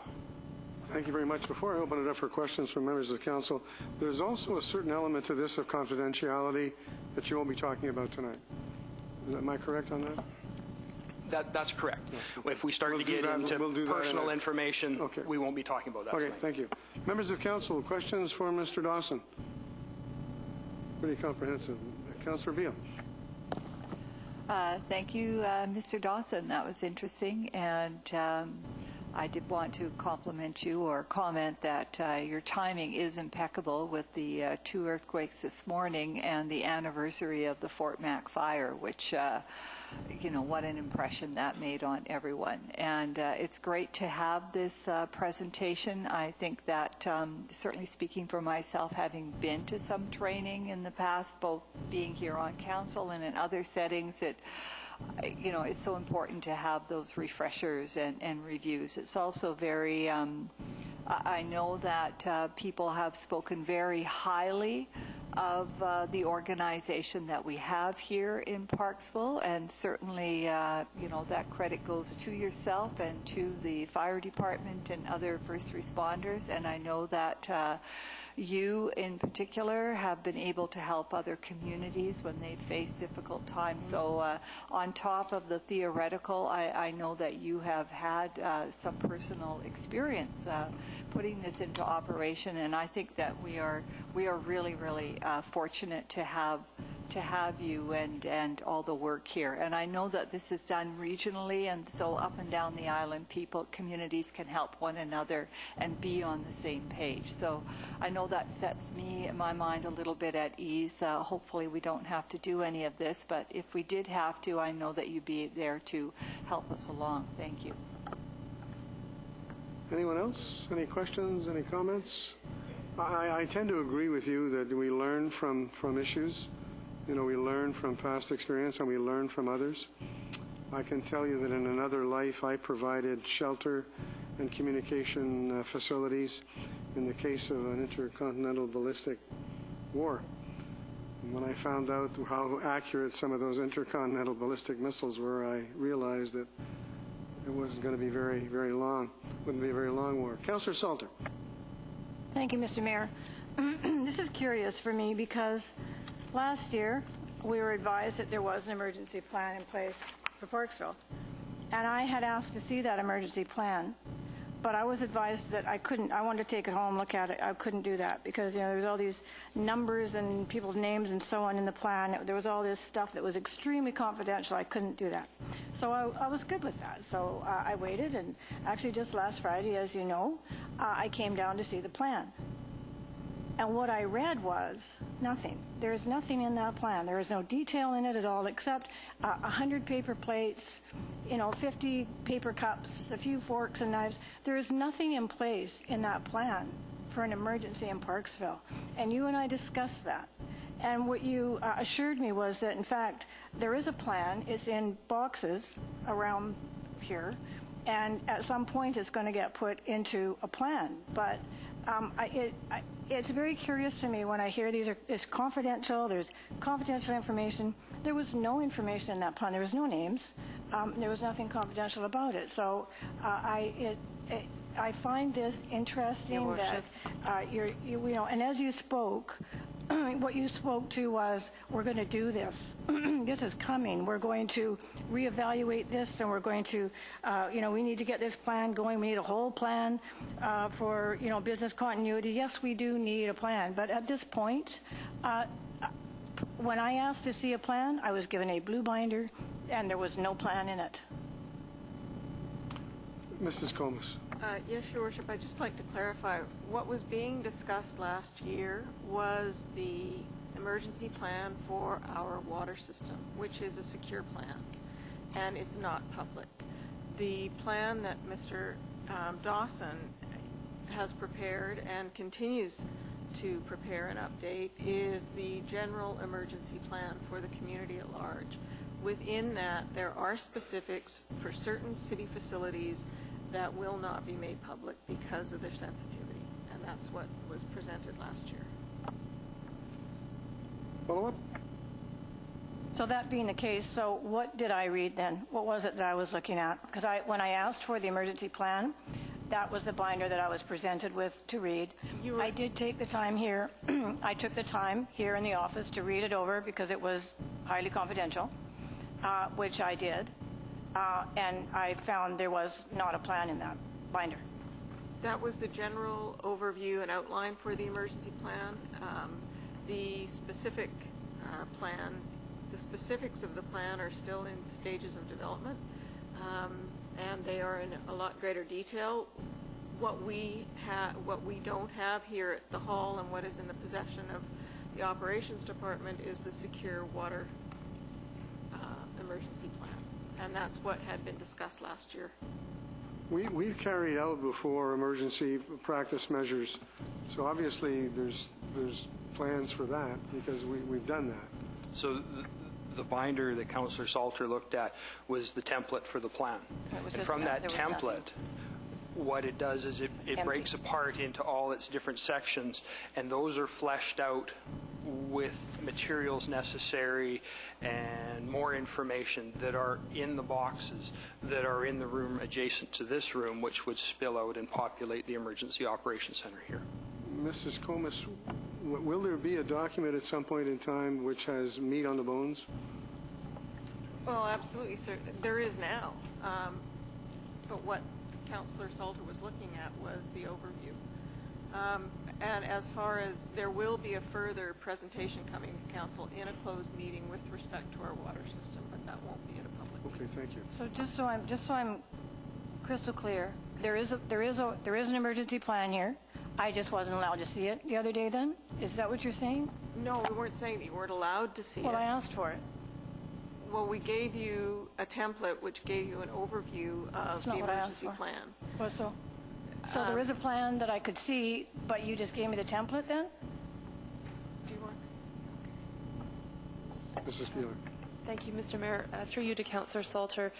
Thank you very much. Before I open it up for questions from members of the council, there's also a certain element to this of confidentiality that you won't be talking about tonight. Am I correct on that? That's correct. Yeah. If we start to get into personal information, we won't be talking about that tonight. Thank you. Members of council, questions for Mr. Dawson? Pretty comprehensive. Councillor Beal. Thank you, Mr. Dawson. That was interesting, and I did want to compliment you or comment that your timing is impeccable with the 2 earthquakes this morning and the anniversary of the Fort Mac fire, which, what an impression that made on everyone. And it's great to have this presentation. I think that, certainly speaking for myself, having been to some training in the past, both being here on council and in other settings, it's so important to have those refreshers and reviews. It's also very, I know that people have spoken very highly of the organization that we have here in Parksville, and certainly, that credit goes to yourself and to the fire department and other first responders, and I know that you in particular have been able to help other communities when they face difficult times. So on top of the theoretical, I know that you have had some personal experience putting this into operation, and I think that we are really, really fortunate to have you and all the work here. And I know that this is done regionally, and so up and down the island, communities can help one another and be on the same page. So I know that sets me, in my mind, a little bit at ease. Hopefully we don't have to do any of this, but if we did have to, I know that you'd be there to help us along. Thank you. Anyone else? Any questions? Any comments? I tend to agree with you that we learn from issues. We learn from past experience and we learn from others. I can tell you that in another life I provided shelter and communication facilities in the case of an intercontinental ballistic war. And when I found out how accurate some of those intercontinental ballistic missiles were, I realized that it wasn't going to be very, very long. Wouldn't be a very long war. Councillor Salter. Thank you, Mr. Mayor. This is curious for me because last year we were advised that there was an emergency plan in place for Parksville. And I had asked to see that emergency plan, but I was advised that I couldn't. I wanted to take it home, look at it. I couldn't do that because, there was all these numbers and people's names and so on in the plan. There was all this stuff that was extremely confidential. I couldn't do that. So I was good with that. So I waited, and actually just last Friday, as you know, I came down to see the plan. And what I read was nothing. There is nothing in that plan. There is no detail in it at all except 100 paper plates, 50 paper cups, a few forks and knives. There is nothing in place in that plan for an emergency in Parksville. And you and I discussed that. And what you assured me was that, in fact, there is a plan. It's in boxes around here. And at some point it's going to get put into a plan. But it's very curious to me when I hear it's confidential, there's confidential information. There was no information in that plan. There was no names. There was nothing confidential about it. So I find this interesting that and as you spoke, what you spoke to was, we're going to do this. This is coming. We're going to reevaluate this, and we're going to, we need to get this plan going. We need a whole plan for, business continuity. Yes, we do need a plan. But at this point, when I asked to see a plan, I was given a blue binder, and there was no plan in it. Mrs. Comas. Yes, Your Worship. I'd just like to clarify. What was being discussed last year was the emergency plan for our water system, which is a secure plan, and it's not public. The plan that Mr. Dawson has prepared and continues to prepare and update is the general emergency plan for the community at large, within that, there are specifics for certain city facilities that will not be made public because of their sensitivity. And that's what was presented last year. Follow-up? So that being the case, so what did I read then? What was it that I was looking at? Because when I asked for the emergency plan, that was the binder that I was presented with to read. I did take the time here. I took the time here in the office to read it over because it was highly confidential, which I did. And I found there was not a plan in that binder. That was the general overview and outline for the emergency plan. The specific plan, the specifics of the plan are still in stages of development, and they are in a lot greater detail. What we don't have here at the hall and what is in the possession of the operations department is the secure water emergency plan, and that's what had been discussed last year. We've carried out before emergency practice measures, so obviously there's plans for that because we've done that. So the binder that Councillor Salter looked at was the template for the plan. And from that template, what it does is it breaks apart into all its different sections, and those are fleshed out with materials necessary and more information that are in the boxes that are in the room adjacent to this room, which would spill out and populate the Emergency Operations Center here. Mrs. Comas, will there be a document at some point in time which has meat on the bones? Well, absolutely, sir. There is now. But what Councillor Salter was looking at was the overview. And as far as there will be a further presentation coming to Council in a closed meeting with respect to our water system, but that won't be at a public meeting. Okay, thank you. So just so I'm crystal clear, there is an emergency plan here. I just wasn't allowed to see it the other day then? Is that what you're saying? No, we weren't saying that you weren't allowed to see it. Well, I asked for it. Well, we gave you a template which gave you an overview of the emergency plan. Well, so there is a plan that I could see, but you just gave me the template then? Do you want? Mrs. Spieler. Thank you, Mr. Mayor. Through you to Councillor Salter.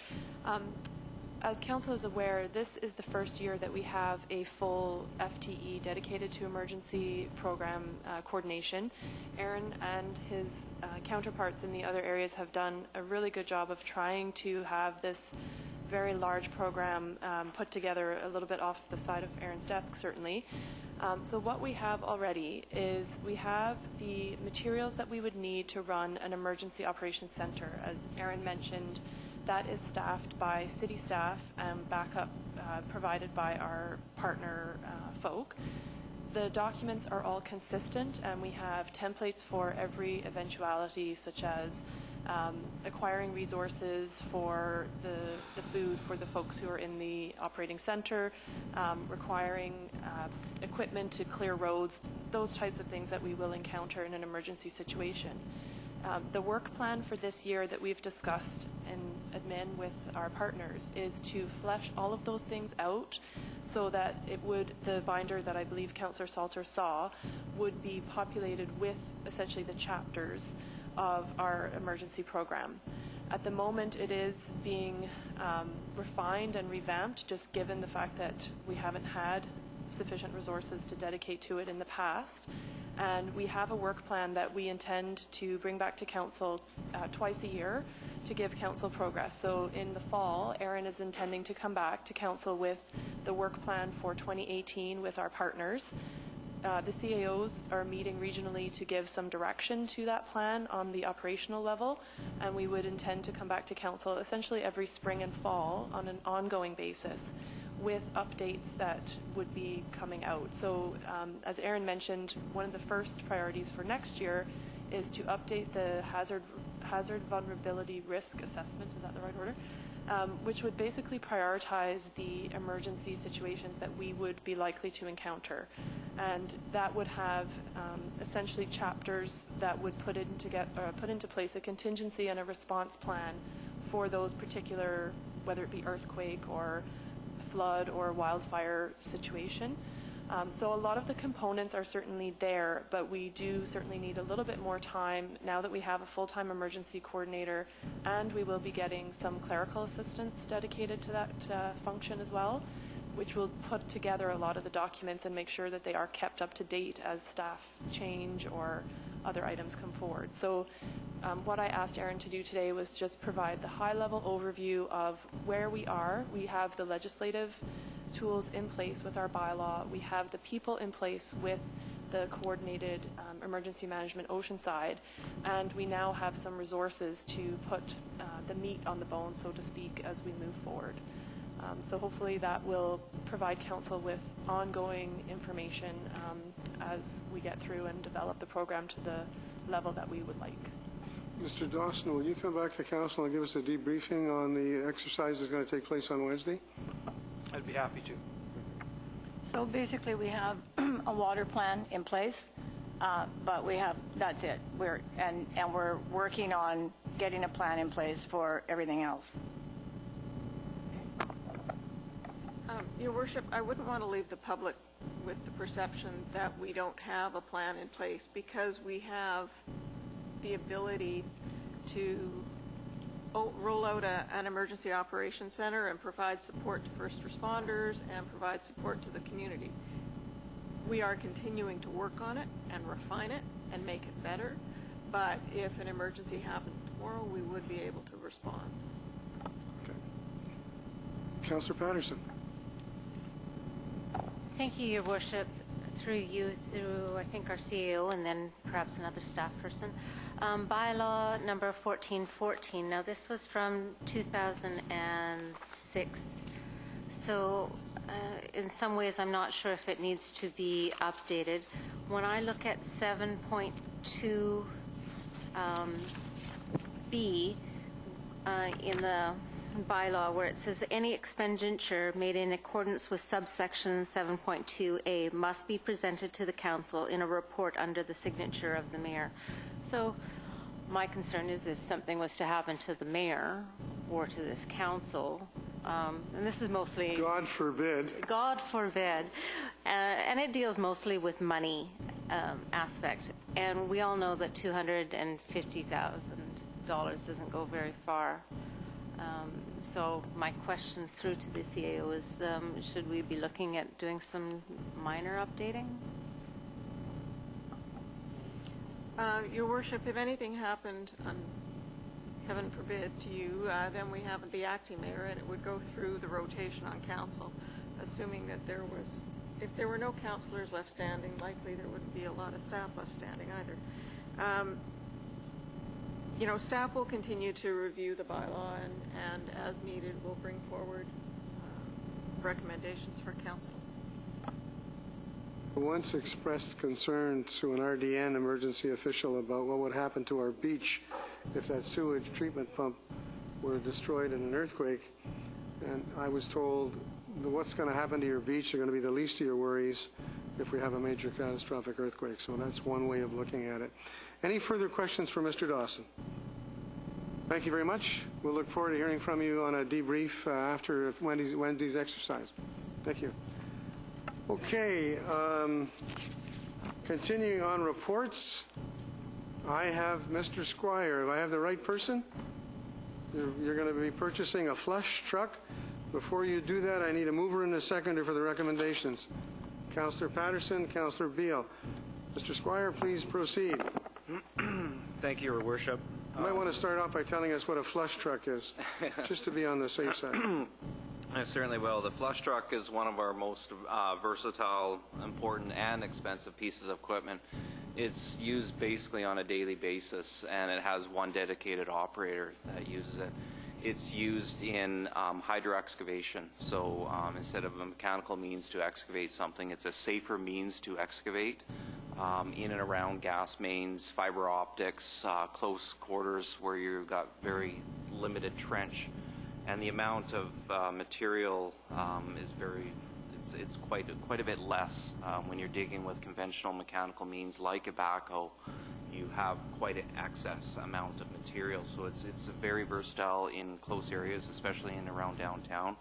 As Council is aware, this is the first year that we have a full FTE dedicated to emergency program coordination. Aaron and his counterparts in the other areas have done a really good job of trying to have this very large program put together a little bit off the side of Aaron's desk, certainly. So what we have already is we have the materials that we would need to run an emergency operations center. As Aaron mentioned, that is staffed by city staff and backup provided by our partner folk. The documents are all consistent, and we have templates for every eventuality, such as acquiring resources for the food for the folks who are in the operating center, requiring equipment to clear roads, those types of things that we will encounter in an emergency situation. The work plan for this year that we've discussed in admin with our partners is to flesh all of those things out so that the binder that I believe Councillor Salter saw would be populated with essentially the chapters of our emergency program. At the moment, it is being refined and revamped, just given the fact that we haven't had sufficient resources to dedicate to it in the past. And we have a work plan that we intend to bring back to Council twice a year to give Council progress. So in the fall, Aaron is intending to come back to Council with the work plan for 2018 with our partners. The CAOs are meeting regionally to give some direction to that plan on the operational level, and we would intend to come back to Council essentially every spring and fall on an ongoing basis with updates that would be coming out. So as Aaron mentioned, one of the first priorities for next year is to update the hazard vulnerability risk assessment, is that the right order? Which would basically prioritize the emergency situations that we would be likely to encounter. And that would have essentially chapters that would put into place a contingency and a response plan for those particular, whether it be earthquake or flood or wildfire situation. So a lot of the components are certainly there, but we do certainly need a little bit more time now that we have a full-time emergency coordinator, and we will be getting some clerical assistance dedicated to that function as well, which will put together a lot of the documents and make sure that they are kept up to date as staff change or other items come forward. So what I asked Aaron to do today was just provide the high-level overview of where we are. We have the legislative tools in place with our bylaw. We have the people in place with the coordinated emergency management Oceanside, and we now have some resources to put the meat on the bone, so to speak, as we move forward. So hopefully that will provide council with ongoing information as we get through and develop the program to the level that we would like. Mr. Dawson, will you come back to council and give us a debriefing on the exercise that's going to take place on Wednesday? I'd be happy to. So basically, we have a water plan in place, but that's it. We're working on getting a plan in place for everything else. Your Worship, I wouldn't want to leave the public with the perception that we don't have a plan in place, because we have the ability to roll out an emergency operations center and provide support to first responders and provide support to the community. We are continuing to work on it and refine it and make it better, but if an emergency happened tomorrow, we would be able to respond. Okay. Councillor Patterson. Thank you, Your Worship. Through I think our CEO and then perhaps another staff person. Bylaw number 1414. Now this was from 2006. So in some ways I'm not sure if it needs to be updated. When I look at 7.2 B in the bylaw, where it says any expenditure made in accordance with subsection 7.2A must be presented to the council in a report under the signature of the mayor. So my concern is if something was to happen to the mayor or to this council, and this is mostly... God forbid. God forbid. And it deals mostly with money aspect. And we all know that $250,000 doesn't go very far. So my question through to the CAO is, should we be looking at doing some minor updating? Your Worship, if anything happened, heaven forbid, to you, then we have the acting mayor, and it would go through the rotation on council, assuming that if there were no councillors left standing, likely there wouldn't be a lot of staff left standing either. Staff will continue to review the bylaw, and as needed, will bring forward recommendations for council. Once expressed concern to an RDN emergency official about what would happen to our beach if that sewage treatment pump were destroyed in an earthquake. And I was told what's going to happen to your beach are going to be the least of your worries if we have a major catastrophic earthquake. So that's one way of looking at it. Any further questions for Mr. Dawson? Thank you very much. We'll look forward to hearing from you on a debrief after Wendy's exercise. Thank you. Okay, continuing on reports, I have Mr. Squire. Do I have the right person? You're going to be purchasing a flush truck. Before you do that, I need a mover and a seconder for the recommendations. Councillor Patterson, Councillor Beale. Mr. Squire, please proceed. Thank you, Your Worship. You might want to start off by telling us what a flush truck is, just to be on the safe side. I certainly will. The flush truck is one of our most versatile, important, and expensive pieces of equipment. It's used basically on a daily basis, and it has one dedicated operator that uses it. It's used in hydro excavation. So instead of a mechanical means to excavate something, it's a safer means to excavate in and around gas mains, fiber optics, close quarters where you've got very limited trench. And the amount of material is it's quite a bit less. When you're digging with conventional mechanical means like a backhoe, you have quite an excess amount of material. So it's very versatile in close areas, especially in and around downtown.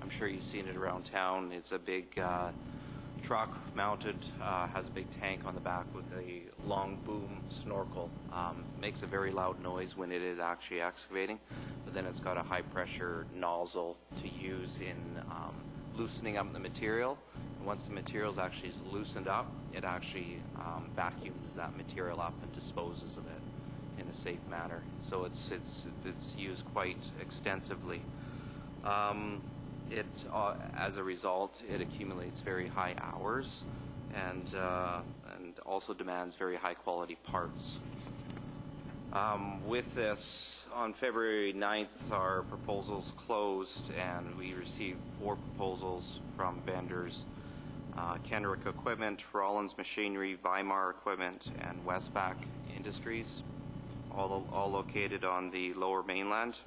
I'm sure you've seen it around town. It's a big truck mounted, has a big tank on the back with a long boom snorkel. Makes a very loud noise when it is actually excavating, but then it's got a high pressure nozzle to use in loosening up the material. And once the material is actually loosened up, it actually vacuums that material up and disposes of it in a safe manner. So it's used quite extensively. As a result, it accumulates very high hours and also demands very high quality parts. With this, on February 9th, our proposals closed and we received 4 proposals from vendors: Kendrick Equipment, Rollins Machinery, Weimar Equipment, and Westpac Industries, all located on the Lower Mainland.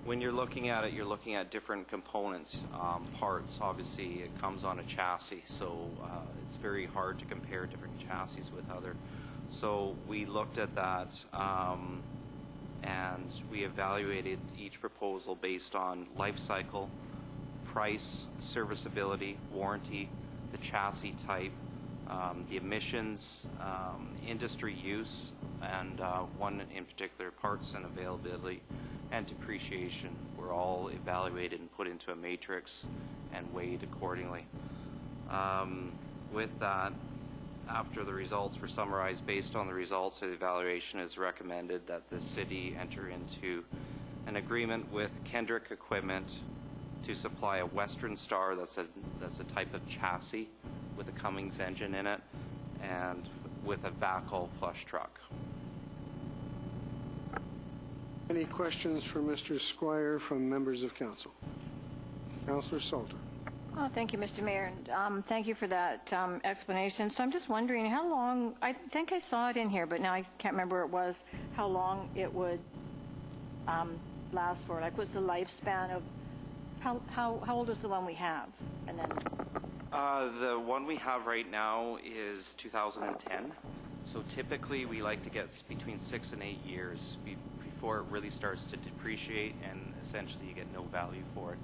When you're looking at it, you're looking at different components, parts. Obviously, it comes on a chassis, so it's very hard to compare different chassis with other. So we looked at that, and we evaluated each proposal based on life cycle, price, serviceability, warranty, the chassis type, the emissions, industry use, and one in particular, parts and availability, and depreciation were all evaluated and put into a matrix and weighed accordingly. With that, after the results were summarized, based on the results of the evaluation, it is recommended that the city enter into an agreement with Kendrick Equipment to supply a Western Star, that's a type of chassis with a Cummins engine in it, and with a VACL flush truck. Any questions for Mr. Squire from members of council? Councillor Salter. Oh, thank you, Mr. Mayor, and thank you for that explanation. So I'm just wondering how long, I think I saw it in here, but now I can't remember where it was, how long it would last for. Like, what's the lifespan of, how old is the one we have? And then the one we have right now is 2010. So typically we like to get between 6 and 8 years before it really starts to depreciate, and essentially you get no value for it.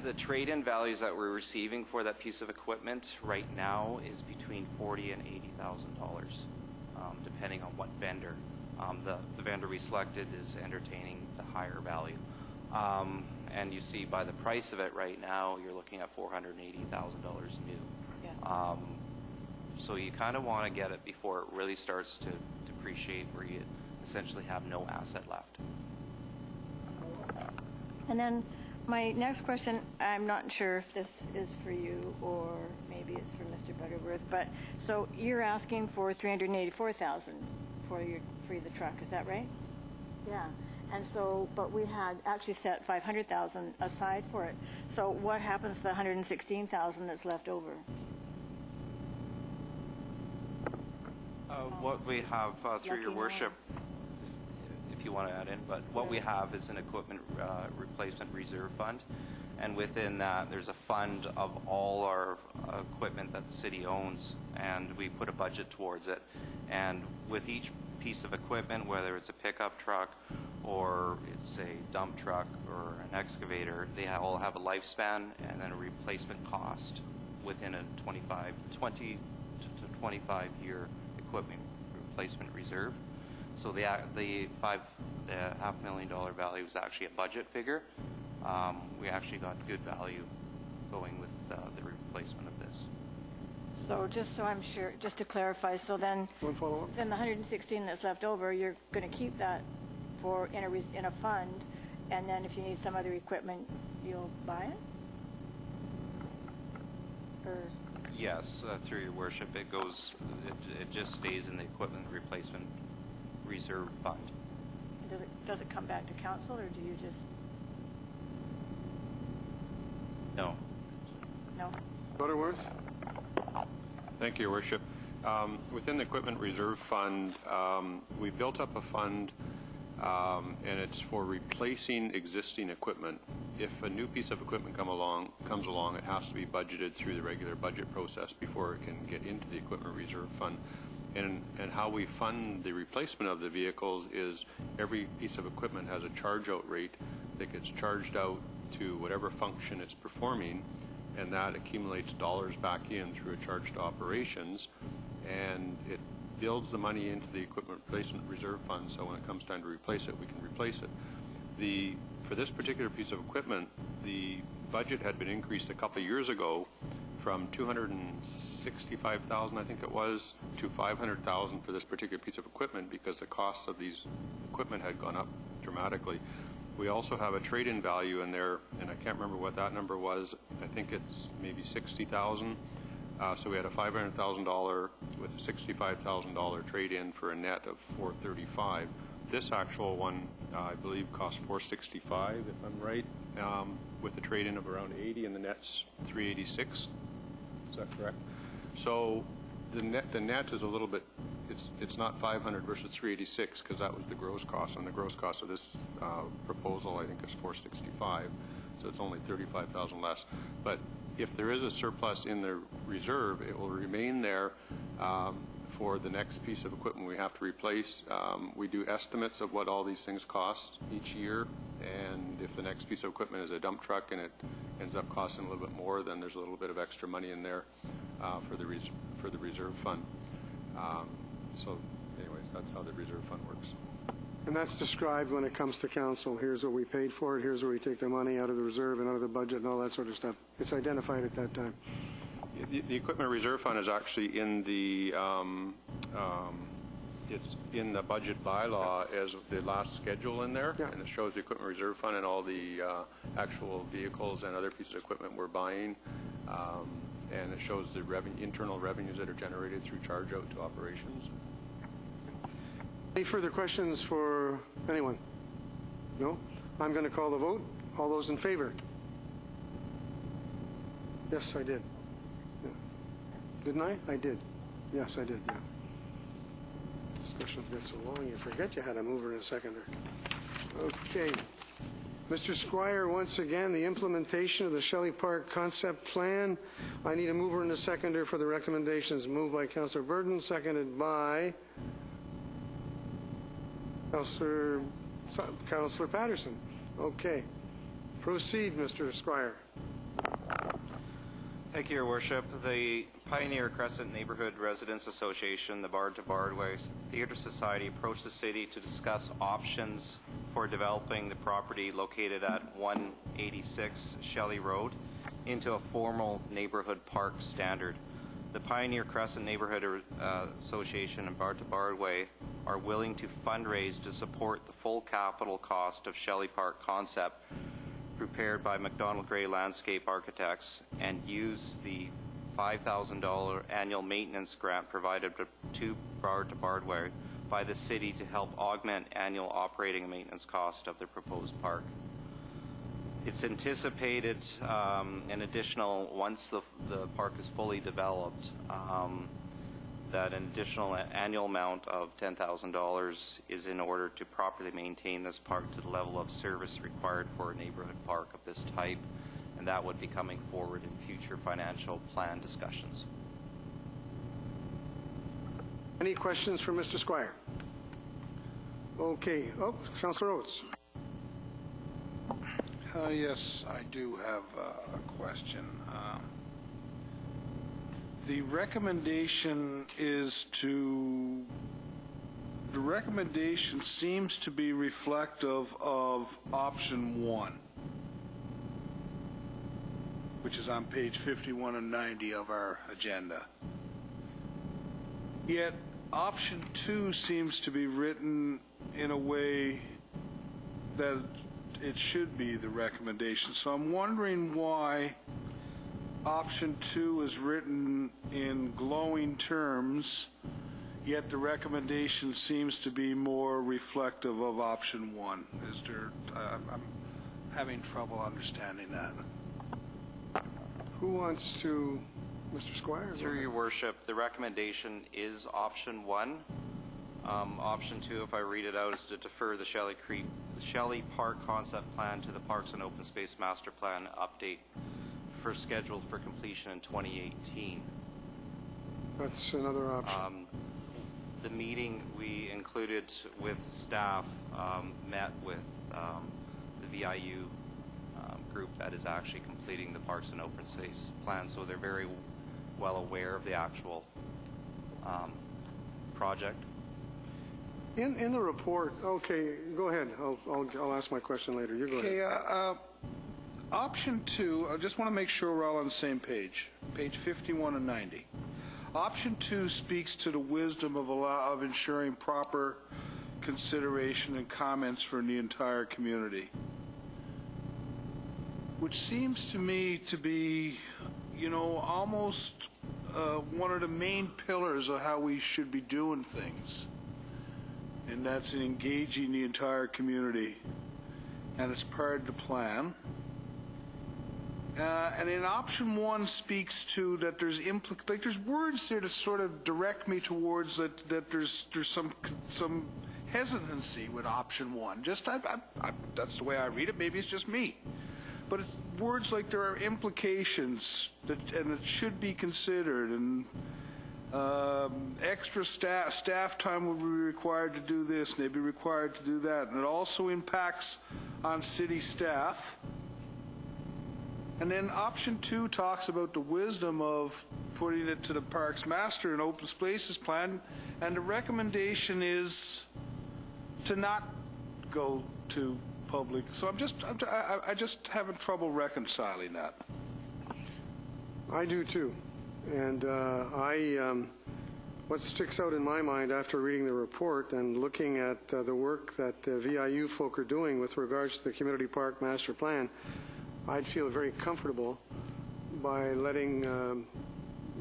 The trade-in values that we're receiving for that piece of equipment right now is between $40,000 and $80,000, depending on what vendor. The vendor we selected is entertaining the higher value. And you see by the price of it right now, you're looking at $480,000 new. Yeah. So you kind of want to get it before it really starts to depreciate, where you essentially have no asset left. And then my next question, I'm not sure if this is for you or maybe it's for Mr. Butterworth, but so you're asking for $384,000 for the truck, is that right? Yeah. And so, but we had actually set $500,000 aside for it. So what happens to the $116,000 that's left over? What we have, through your worship, if you want to add in, but what we have is an equipment replacement reserve fund, and within that there's a fund of all our equipment that the city owns, and we put a budget towards it. And with each piece of equipment, whether it's a pickup truck or it's a dump truck or an excavator, they all have a lifespan and then a replacement cost within a 20 to 25 year equipment replacement reserve. So the $500,000 value is actually a budget figure. We actually got good value going with the replacement of this. So just so I'm sure, just to clarify, so then the 116 that's left over, you're going to keep that for in a fund, and then if you need some other equipment, you'll buy it? Or? Yes, through your worship, it just stays in the equipment replacement reserve fund. Does it come back to council, or do you just? No. No. Butterworth. Thank you, Your Worship. Within the Equipment Reserve Fund, we built up a fund, and it's for replacing existing equipment. If a new piece of equipment comes along, it has to be budgeted through the regular budget process before it can get into the Equipment Reserve Fund. And how we fund the replacement of the vehicles is every piece of equipment has a charge-out rate that gets charged out to whatever function it's performing, and that accumulates dollars back in through a charge to operations, and it builds the money into the equipment replacement reserve fund, so when it comes time to replace it, we can replace it. For this particular piece of equipment, the budget had been increased a couple of years ago from $265,000, I think it was, to $500,000 for this particular piece of equipment because the cost of these equipment had gone up dramatically. We also have a trade-in value in there, and I can't remember what that number was. I think it's maybe $60,000. So we had a $500,000 with a $65,000 trade-in for a net of $435,000. This actual one, I believe, cost $465,000, if I'm right, with a trade-in of around $80,000, and the net's $386,000. Is that correct? So the net is a little bit. It's not $500,000 versus $386,000 because that was the gross cost, and the gross cost of this proposal, I think, is $465,000. So it's only $35,000 less. But if there is a surplus in the reserve, it will remain there for the next piece of equipment we have to replace. We do estimates of what all these things cost each year, and if the next piece of equipment is a dump truck and it ends up costing a little bit more, then there's a little bit of extra money in there for the reserve fund. So anyways, that's how the reserve fund works. And that's described when it comes to council. Here's what we paid for it. Here's where we take the money out of the reserve and out of the budget and all that sort of stuff. It's identified at that time. The equipment reserve fund is actually in the it's in the budget bylaw as the last schedule in there, and it shows the equipment reserve fund and all the actual vehicles and other pieces of equipment we're buying, and it shows the internal revenues that are generated through charge out to operations. Any further questions for anyone? No? I'm going to call the vote. All those in favor? Yes, I did. Yeah. Didn't I? I did. Yes, I did, yeah. Discussions get so long, you forget you had a mover and a seconder. Okay. Mr. Squire, once again, the implementation of the Shelley Park concept plan. I need a mover and a seconder for the recommendations. Moved by Councillor Burton, seconded by Councillor Patterson. Okay. Proceed, Mr. Squire. Thank you, Your Worship. The Pioneer Crescent Neighborhood Residents Association, the Bard to Bardway Theatre Society approached the city to discuss options for developing the property located at 186 Shelley Road into a formal neighborhood park standard. The Pioneer Crescent Neighborhood Association and Bard to Bardway are willing to fundraise to support the full capital cost of Shelley Park concept prepared by McDonald Gray Landscape Architects and use the $5,000 annual maintenance grant provided to Bard to Bardway by the city to help augment annual operating and maintenance cost of the proposed park. It's anticipated an additional, once the park is fully developed, that an additional annual amount of $10,000 is in order to properly maintain this park to the level of service required for a neighborhood park of this type, and that would be coming forward in future financial plan discussions. Any questions for Mr. Squire? Okay. Oh, Councillor Oates. Yes, I do have a question. The recommendation seems to be reflective of option 1, which is on page 51 and 90 of our agenda. Yet option 2 seems to be written in a way that it should be the recommendation. So I'm wondering why option 2 is written in glowing terms, yet the recommendation seems to be more reflective of option 1. I'm having trouble understanding that. Who wants to, Mr. Squire? Through Your Worship, the recommendation is option 1. Option 2, if I read it out, is to defer the Shelley Park concept plan to the Parks and Open Space Master Plan update scheduled for completion in 2018. That's another option. The meeting we included with staff met with the VIU group that is actually completing completing the Parks and Open Space plan, so they're very well aware of the actual project. In the report, okay, go ahead. I'll ask my question later. You go ahead. Option 2, I just want to make sure we're all on the same page. Page 51 and 90. Option 2 speaks to the wisdom of ensuring proper consideration and comments from the entire community, which seems to me to be, almost one of the main pillars of how we should be doing things, and that's in engaging the entire community, and it's part of the plan. And in option 1 speaks to that there's there's words there that sort of direct me towards that there's some hesitancy with option 1. Just that's the way I read it. Maybe it's just me, but it's words like there are implications and it should be considered, and extra staff time will be required to do this, and they'd be required to do that, and it also impacts on city staff. And then option 2 talks about the wisdom of putting it to the Parks Master and Open Spaces plan, and the recommendation is to not go to public. So I just having trouble reconciling that. I do too, and what sticks out in my mind after reading the report and looking at the work that the VIU folk are doing with regards to the Community Park Master Plan, I'd feel very comfortable by letting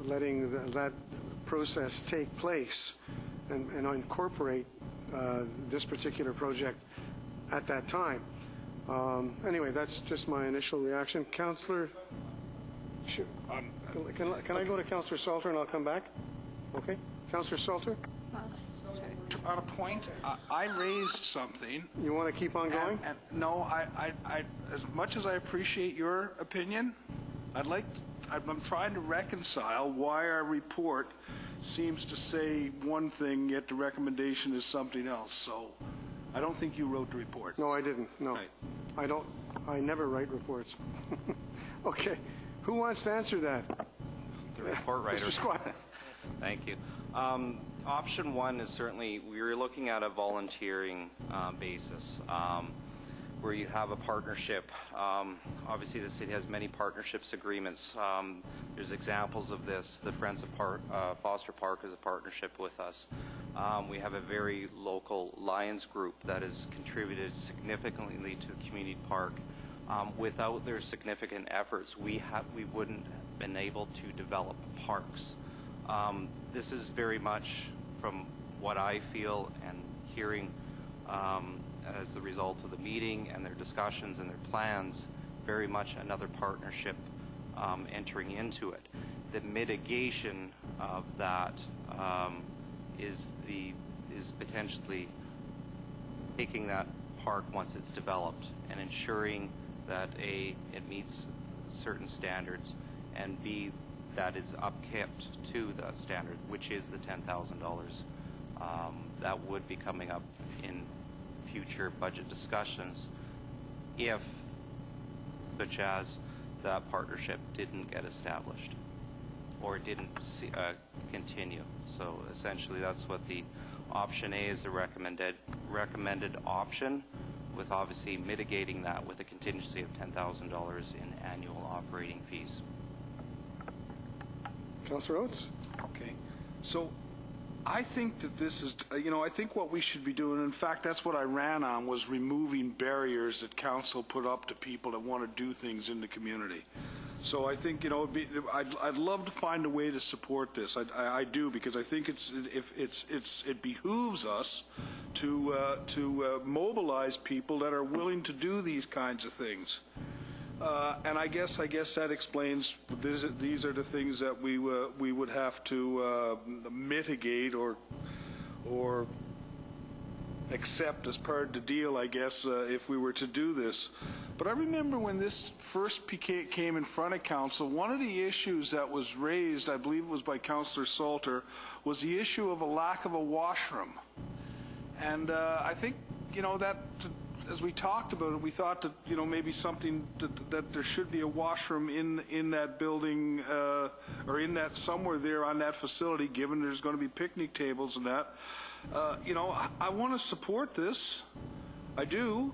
that process take place and incorporate this particular project at that time. Anyway, that's just my initial reaction. Councillor, can I go to Councillor Salter and I'll come back? Okay, Councillor Salter. On a point, I raised something. You want to keep on going? No, I, as much as I appreciate your opinion, I'm trying to reconcile why our report seems to say one thing, yet the recommendation is something else. So, I don't think you wrote the report. No, I didn't. No, right. I don't. I never write reports. Okay, who wants to answer that? The report writer. Mr. Squat. Thank you. Option 1 is certainly, we're looking at a volunteering basis where you have a partnership. Obviously, the city has many partnerships agreements. There's examples of this. The Friends of Foster Park is a partnership with us. We have a very local Lions group that has contributed significantly to the community park. Without their significant efforts, we wouldn't have been able to develop parks. This is very much, from what I feel and hearing as the result of the meeting and their discussions and their plans, very much another partnership entering into it. The mitigation of that is potentially taking that park once it's developed and ensuring that A, it meets certain standards, and B, that is upkept to that standard, which is the $10,000. That would be coming up in future budget discussions if, such as, that partnership didn't get established or didn't continue. So essentially that's what the option A is, the recommended option, with obviously mitigating that with a contingency of $10,000 in annual operating fees. Councillor Oates? Okay. So I think that this is, I think what we should be doing, in fact, that's what I ran on, was removing barriers that council put up to people that want to do things in the community. So I think, I'd love to find a way to support this. I do, because I think it behooves us to mobilize people that are willing to do these kinds of things. And I guess that explains these are the things that we would have to mitigate or accept as part of the deal, I guess, if we were to do this. But I remember when this first came in front of council, one of the issues that was raised, I believe it was by Councillor Salter, was the issue of a lack of a washroom. And I think, that as we talked about it, we thought that, maybe something that there should be a washroom in that building, or in that, somewhere there on that facility, given there's going to be picnic tables and that. I want to support this. I do.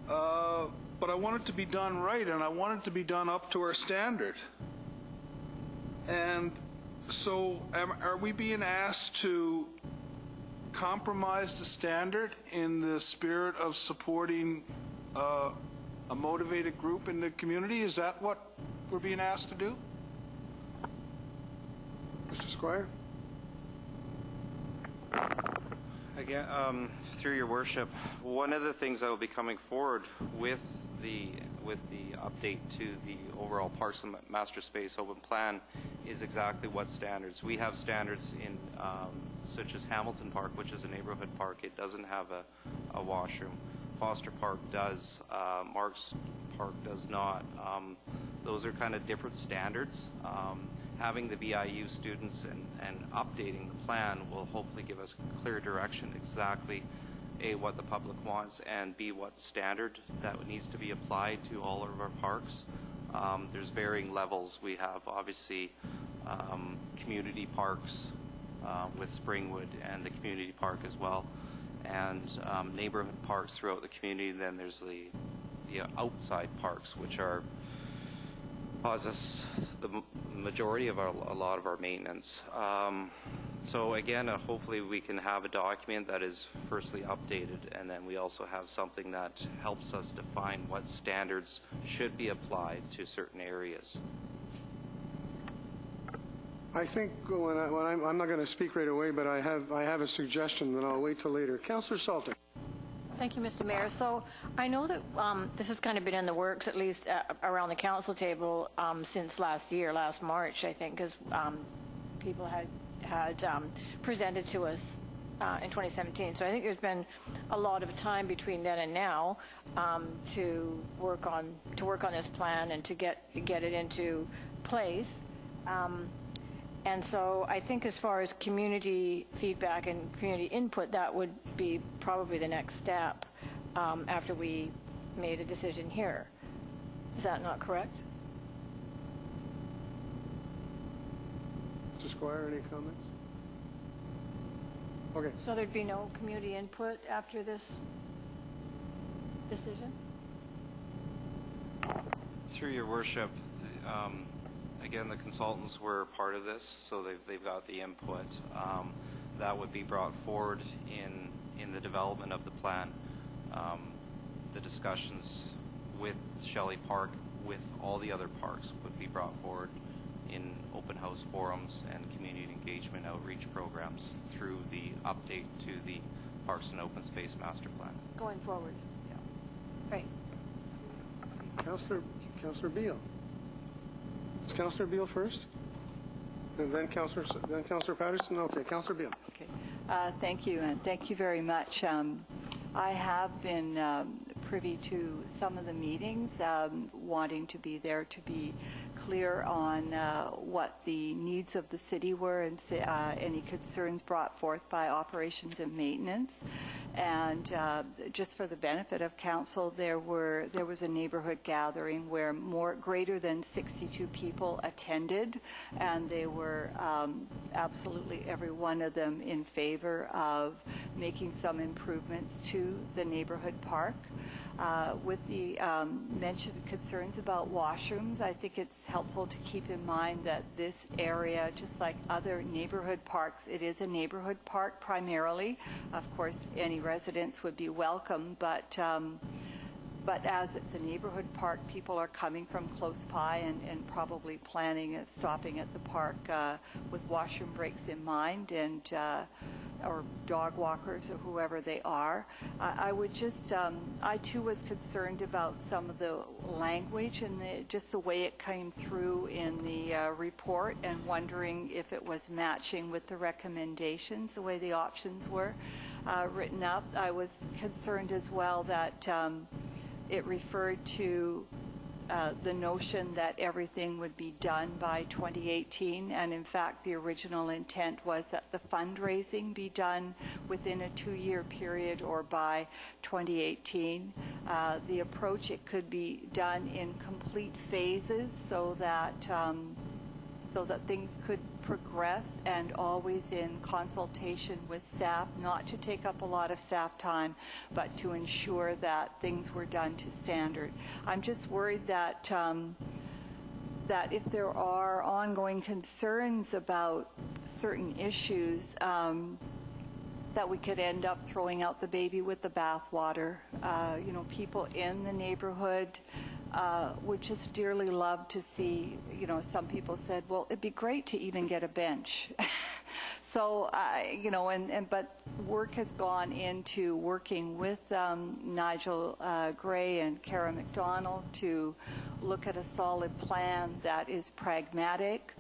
But I want it to be done right, and I want it to be done up to our standard. And so are we being asked to compromise the standard in the spirit of supporting a motivated group in the community? Is that what we're being asked to do? Mr. Squire? Again, through your worship, one of the things that will be coming forward with the update to the overall Parks and Master Space Open Plan is exactly what standards. We have standards in such as Hamilton Park, which is a neighborhood park. It doesn't have a washroom. Foster Park does. Marks Park does not. Those are kind of different standards. Having the BIU students and updating the plan will hopefully give us clear direction exactly, A, what the public wants, and B, what standard that needs to be applied to all of our parks. There's varying levels. We have, obviously, community parks with Springwood and the community park as well, and neighborhood parks throughout the community. Then there's the outside parks, which are cause us the majority of a lot of our maintenance. So again, hopefully we can have a document that is firstly updated, and then we also have something that helps us define what standards should be applied to certain areas. I think I'm not going to speak right away, but I have a suggestion, and I'll wait till later. Councillor Salter. Thank you, Mr. Mayor. So I know that this has kind of been in the works, at least around the council table, since last March, I think, because people had presented to us in 2017. So I think there's been a lot of time between then and now to work on this plan and to get it into place. And so I think as far as community feedback and community input, that would be probably the next step after we made a decision here. Is that not correct? Mr. Squire, any comments? Okay. So there'd be no community input after this decision? Through your worship, again, the consultants were part of this, so they've got the input. That would be brought forward in the development of the plan. The discussions with Shelley Park, with all the other parks, would be brought forward in open house forums and community engagement outreach programs through the update to the Parks and Open Space Master Plan. Going forward? Yeah. Great. Councillor Beale. Is Councillor Beale first? And then Councillor Patterson? Okay, Councillor Beale. Okay. Thank you, and thank you very much. I have been privy to some of the meetings, wanting to be there to be clear on what the needs of the city were and any concerns brought forth by operations and maintenance. And just for the benefit of council, there was a neighborhood gathering where greater than 62 people attended, and they were absolutely every one of them in favor of making some improvements to the neighborhood park. With the mentioned concerns about washrooms, I think it's helpful to keep in mind that this area, just like other neighborhood parks, it is a neighborhood park primarily. Of course, any residents would be welcome, but as it's a neighborhood park, people are coming from close by and probably planning at stopping at the park with washroom breaks in mind, and or dog walkers or whoever they are. I too was concerned about some of the language and just the way it came through in the report, and wondering if it was matching with the recommendations, the way the options were written up. I was concerned as well that it referred to the notion that everything would be done by 2018, and in fact the original intent was that the fundraising be done within a 2-year period or by 2018. The approach, it could be done in complete phases so that things could progress, and always in consultation with staff, not to take up a lot of staff time, but to ensure that things were done to standard. I'm just worried that that if there are ongoing concerns about certain issues, that we could end up throwing out the baby with the bathwater. People in the neighborhood would just dearly love to see, some people said, well, it'd be great to even get a bench. So, but work has gone into working with Nigel Gray and Kara McDonald to look at a solid plan that is pragmatic.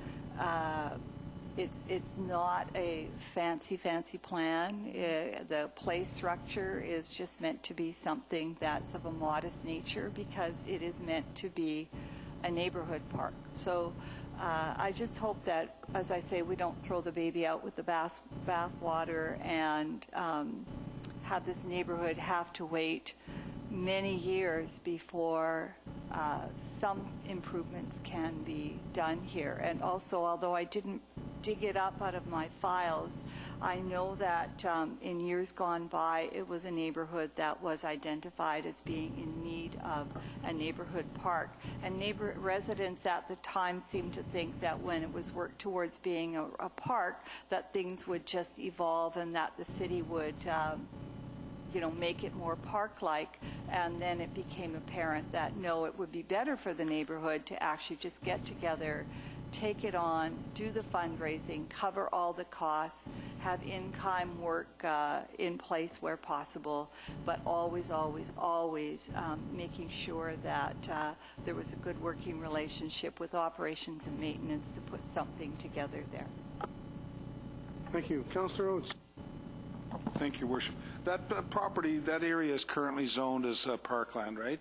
It's not a fancy plan. The play structure is just meant to be something that's of a modest nature because it is meant to be a neighborhood park. So I just hope that, as I say, we don't throw the baby out with the bathwater and have this neighborhood have to wait many years before some improvements can be done here. And also, although I didn't dig it up out of my files, I know that in years gone by, it was a neighborhood that was identified as being in need of a neighborhood park. And residents at the time seemed to think that when it was worked towards being a park, that things would just evolve and that the city would make it more park-like, and then it became apparent that no, it would be better for the neighborhood to actually just get together, take it on, do the fundraising, cover all the costs, have in-kind work in place where possible, but always making sure that there was a good working relationship with operations and maintenance to put something together there. Thank you. Councillor Oates. Thank you, Worship. That property, that area is currently zoned as parkland, right?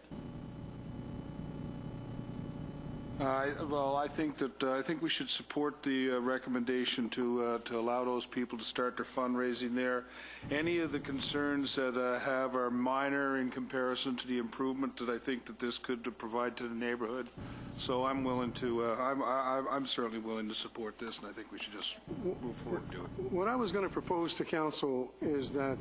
I think we should support the recommendation to allow those people to start their fundraising there. Any of the concerns that have are minor in comparison to the improvement that I think that this could provide to the neighborhood. So I'm willing to. I'm certainly willing to support this, and I think we should just move forward and do it. What I was going to propose to council is that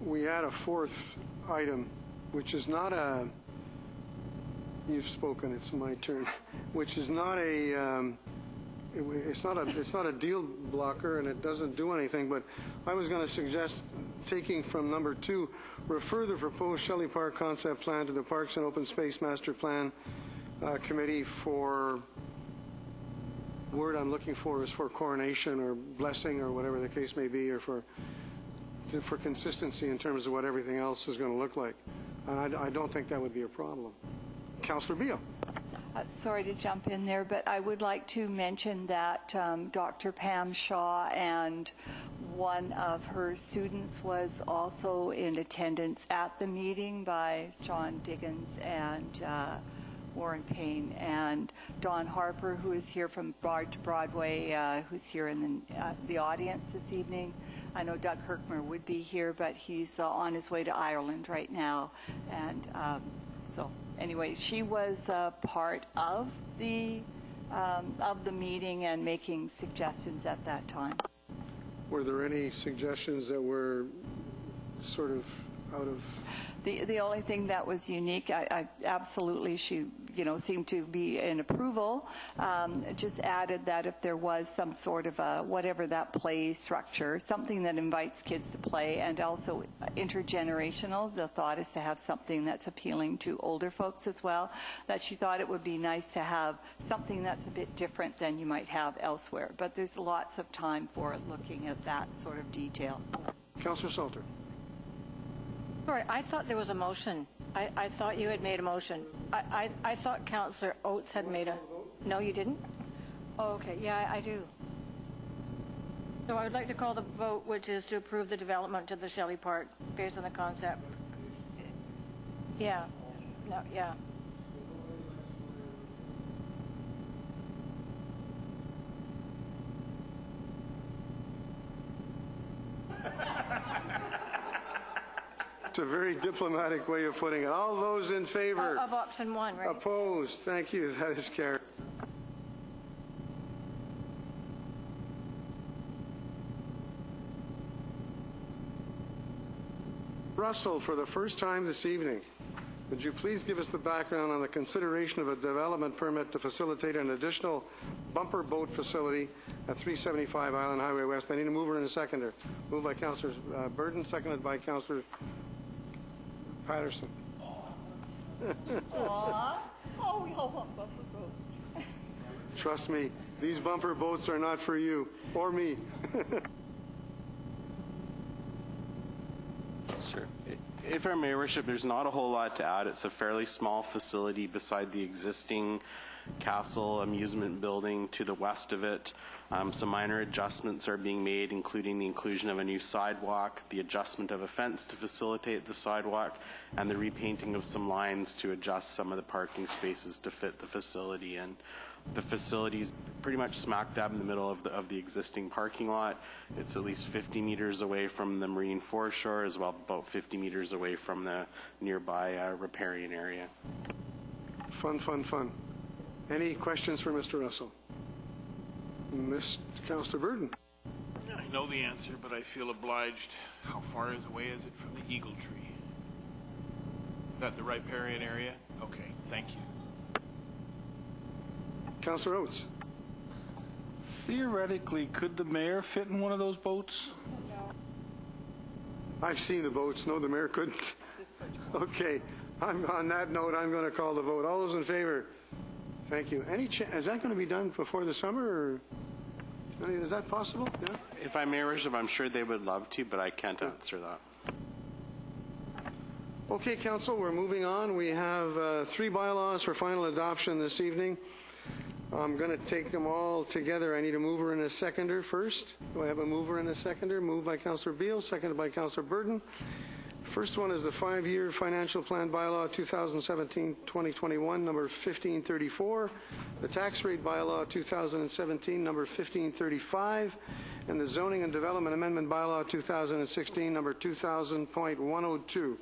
we add a fourth item, which is not a. You've spoken. It's my turn. Which is not a. It's not a deal blocker, and it doesn't do anything. But I was going to suggest taking from number 2, refer the proposed Shelley Park concept plan to the Parks and Open Space Master Plan Committee for. Word I'm looking for is for coronation or blessing or whatever the case may be, or for consistency in terms of what everything else is going to look like. And I don't think that would be a problem. Councillor Beale. Sorry to jump in there, but I would like to mention that Dr. Pam Shaw and one of her students was also in attendance at the meeting by John Diggins and Warren Payne, and Don Harper, who is here from Broad to Broadway, who's here in the audience this evening. I know Doug Herkmer would be here, but he's on his way to Ireland right now. And so anyway, she was part of the meeting and making suggestions at that time. Were there any suggestions that were sort of out of... The only thing that was unique, I absolutely, she seemed to be in approval, just added that if there was some sort of a, whatever that play structure, something that invites kids to play and also intergenerational, the thought is to have something that's appealing to older folks as well, that she thought it would be nice to have something that's a bit different than you might have elsewhere. But there's lots of time for looking at that sort of detail. Councillor Salter. Sorry, I thought there was a motion. I thought you had made a motion. I thought Councillor Oates had made a... No, you didn't? Oh, okay. Yeah, I do. So I would like to call the vote, which is to approve the development of the Shelley Park based on the concept. Yeah. No, yeah. It's a very diplomatic way of putting it. All those in favor? Of option 1, right? Opposed? Thank you. That is carried. Russell, for the first time this evening, would you please give us the background on the consideration of a development permit to facilitate an additional bumper boat facility at 375 Island Highway West? I need a mover and a seconder. Moved by Councillor Burden, seconded by Councillor Patterson. Aw. Oh, we all want bumper boats. Trust me, these bumper boats are not for you or me. Sure. If I may, Your Worship, there's not a whole lot to add. It's a fairly small facility beside the existing castle amusement building to the west of it. Some minor adjustments are being made, including the inclusion of a new sidewalk, the adjustment of a fence to facilitate the sidewalk, and the repainting of some lines to adjust some of the parking spaces to fit the facility. And the facility's pretty much smack dab in the middle of the existing parking lot. It's at least 50 meters away from the marine foreshore, as well about 50 meters away from the nearby riparian area. Fun, fun, fun. Any questions for Mr. Russell? Councillor Burden. I know the answer, but I feel obliged. How far away is it from the Eagle Tree? Is that the riparian area? Okay, thank you. Councillor Oates. Theoretically, could the mayor fit in one of those boats? I've seen the boats. No, the mayor couldn't. Okay. On that note, I'm going to call the vote. All those in favor? Thank you. Is that going to be done before the summer? Or is that possible? Yeah. If I may, Your Worship, I'm sure they would love to, but I can't answer that. Okay, Council, we're moving on. We have 3 bylaws for final adoption this evening. I'm going to take them all together. I need a mover and a seconder first. Do I have a mover and a seconder? Moved by Councillor Beal, seconded by Councillor Burden. First one is the 5-year financial plan bylaw 2017-2021, number 1534, the tax rate bylaw 2017, number 1535, and the zoning and development amendment bylaw 2016, number 2000.102.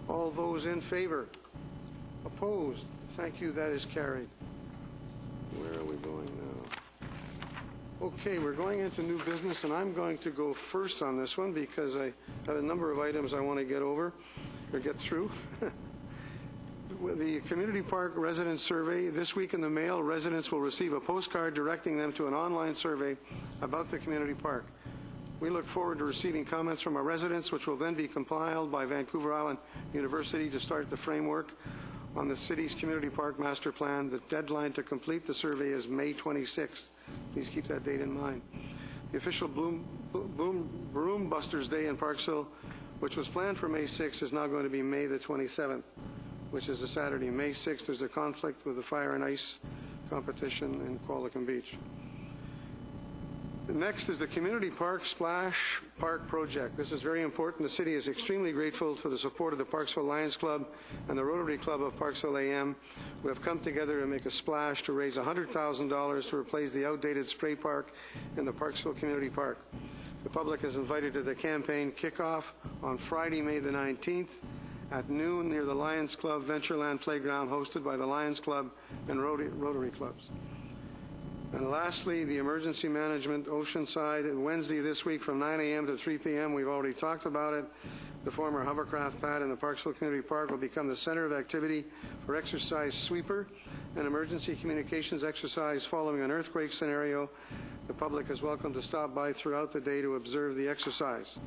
All those in favor? Opposed? Thank you. That is carried. Where are we going now? Okay, we're going into new business, and I'm going to go first on this one because I have a number of items I want to get over or get through. The Community Park Resident Survey. This week in the mail, residents will receive a postcard directing them to an online survey about the community park. We look forward to receiving comments from our residents, which will then be compiled by Vancouver Island University to start the framework on the city's community park master plan. The deadline to complete the survey is May 26th. Please keep that date in mind. The official Broom Busters Day in Parksville, which was planned for May 6th, is now going to be May the 27th, which is a Saturday. May 6th, there's a conflict with the fire and ice competition in Qualicum Beach. Next is the Community Park Splash Park Project. This is very important. The city is extremely grateful for the support of the Parksville Lions Club and the Rotary Club of Parksville AM, who have come together to make a splash to raise $100,000 to replace the outdated spray park in the Parksville Community Park. The public is invited to the campaign kickoff on Friday, May the 19th at noon near the Lions Club Ventureland Playground, hosted by the Lions Club and Rotary Clubs. And lastly, the Emergency Management Oceanside, Wednesday this week from 9 a.m. to 3 p.m. We've already talked about it. The former hovercraft pad in the Parksville Community Park will become the center of activity for exercise sweeper and emergency communications exercise following an earthquake scenario. The public is welcome to stop by throughout the day to observe the exercise.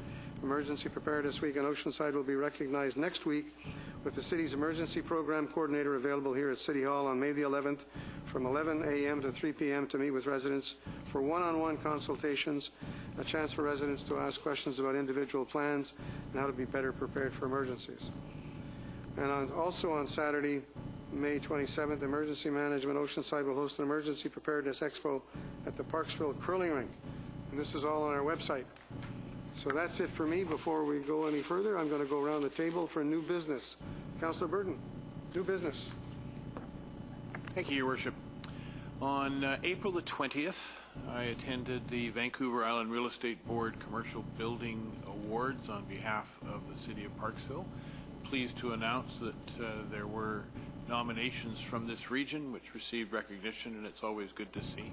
Emergency Preparedness Week in Oceanside will be recognized next week with the city's emergency program coordinator available here at City Hall on May the 11th from 11 a.m. to 3 p.m. to meet with residents for one-on-one consultations, a chance for residents to ask questions about individual plans and how to be better prepared for emergencies. And also on Saturday, May 27th, Emergency Management Oceanside will host an Emergency Preparedness Expo at the Parksville Curling Rink. And this is all on our website. So that's it for me. Before we go any further, I'm going to go around the table for new business. Councillor Burton, new business. Thank you, Your Worship. On April the 20th, I attended the Vancouver Island Real Estate Board Commercial Building Awards on behalf of the City of Parksville. Pleased to announce that there were nominations from this region which received recognition, and it's always good to see.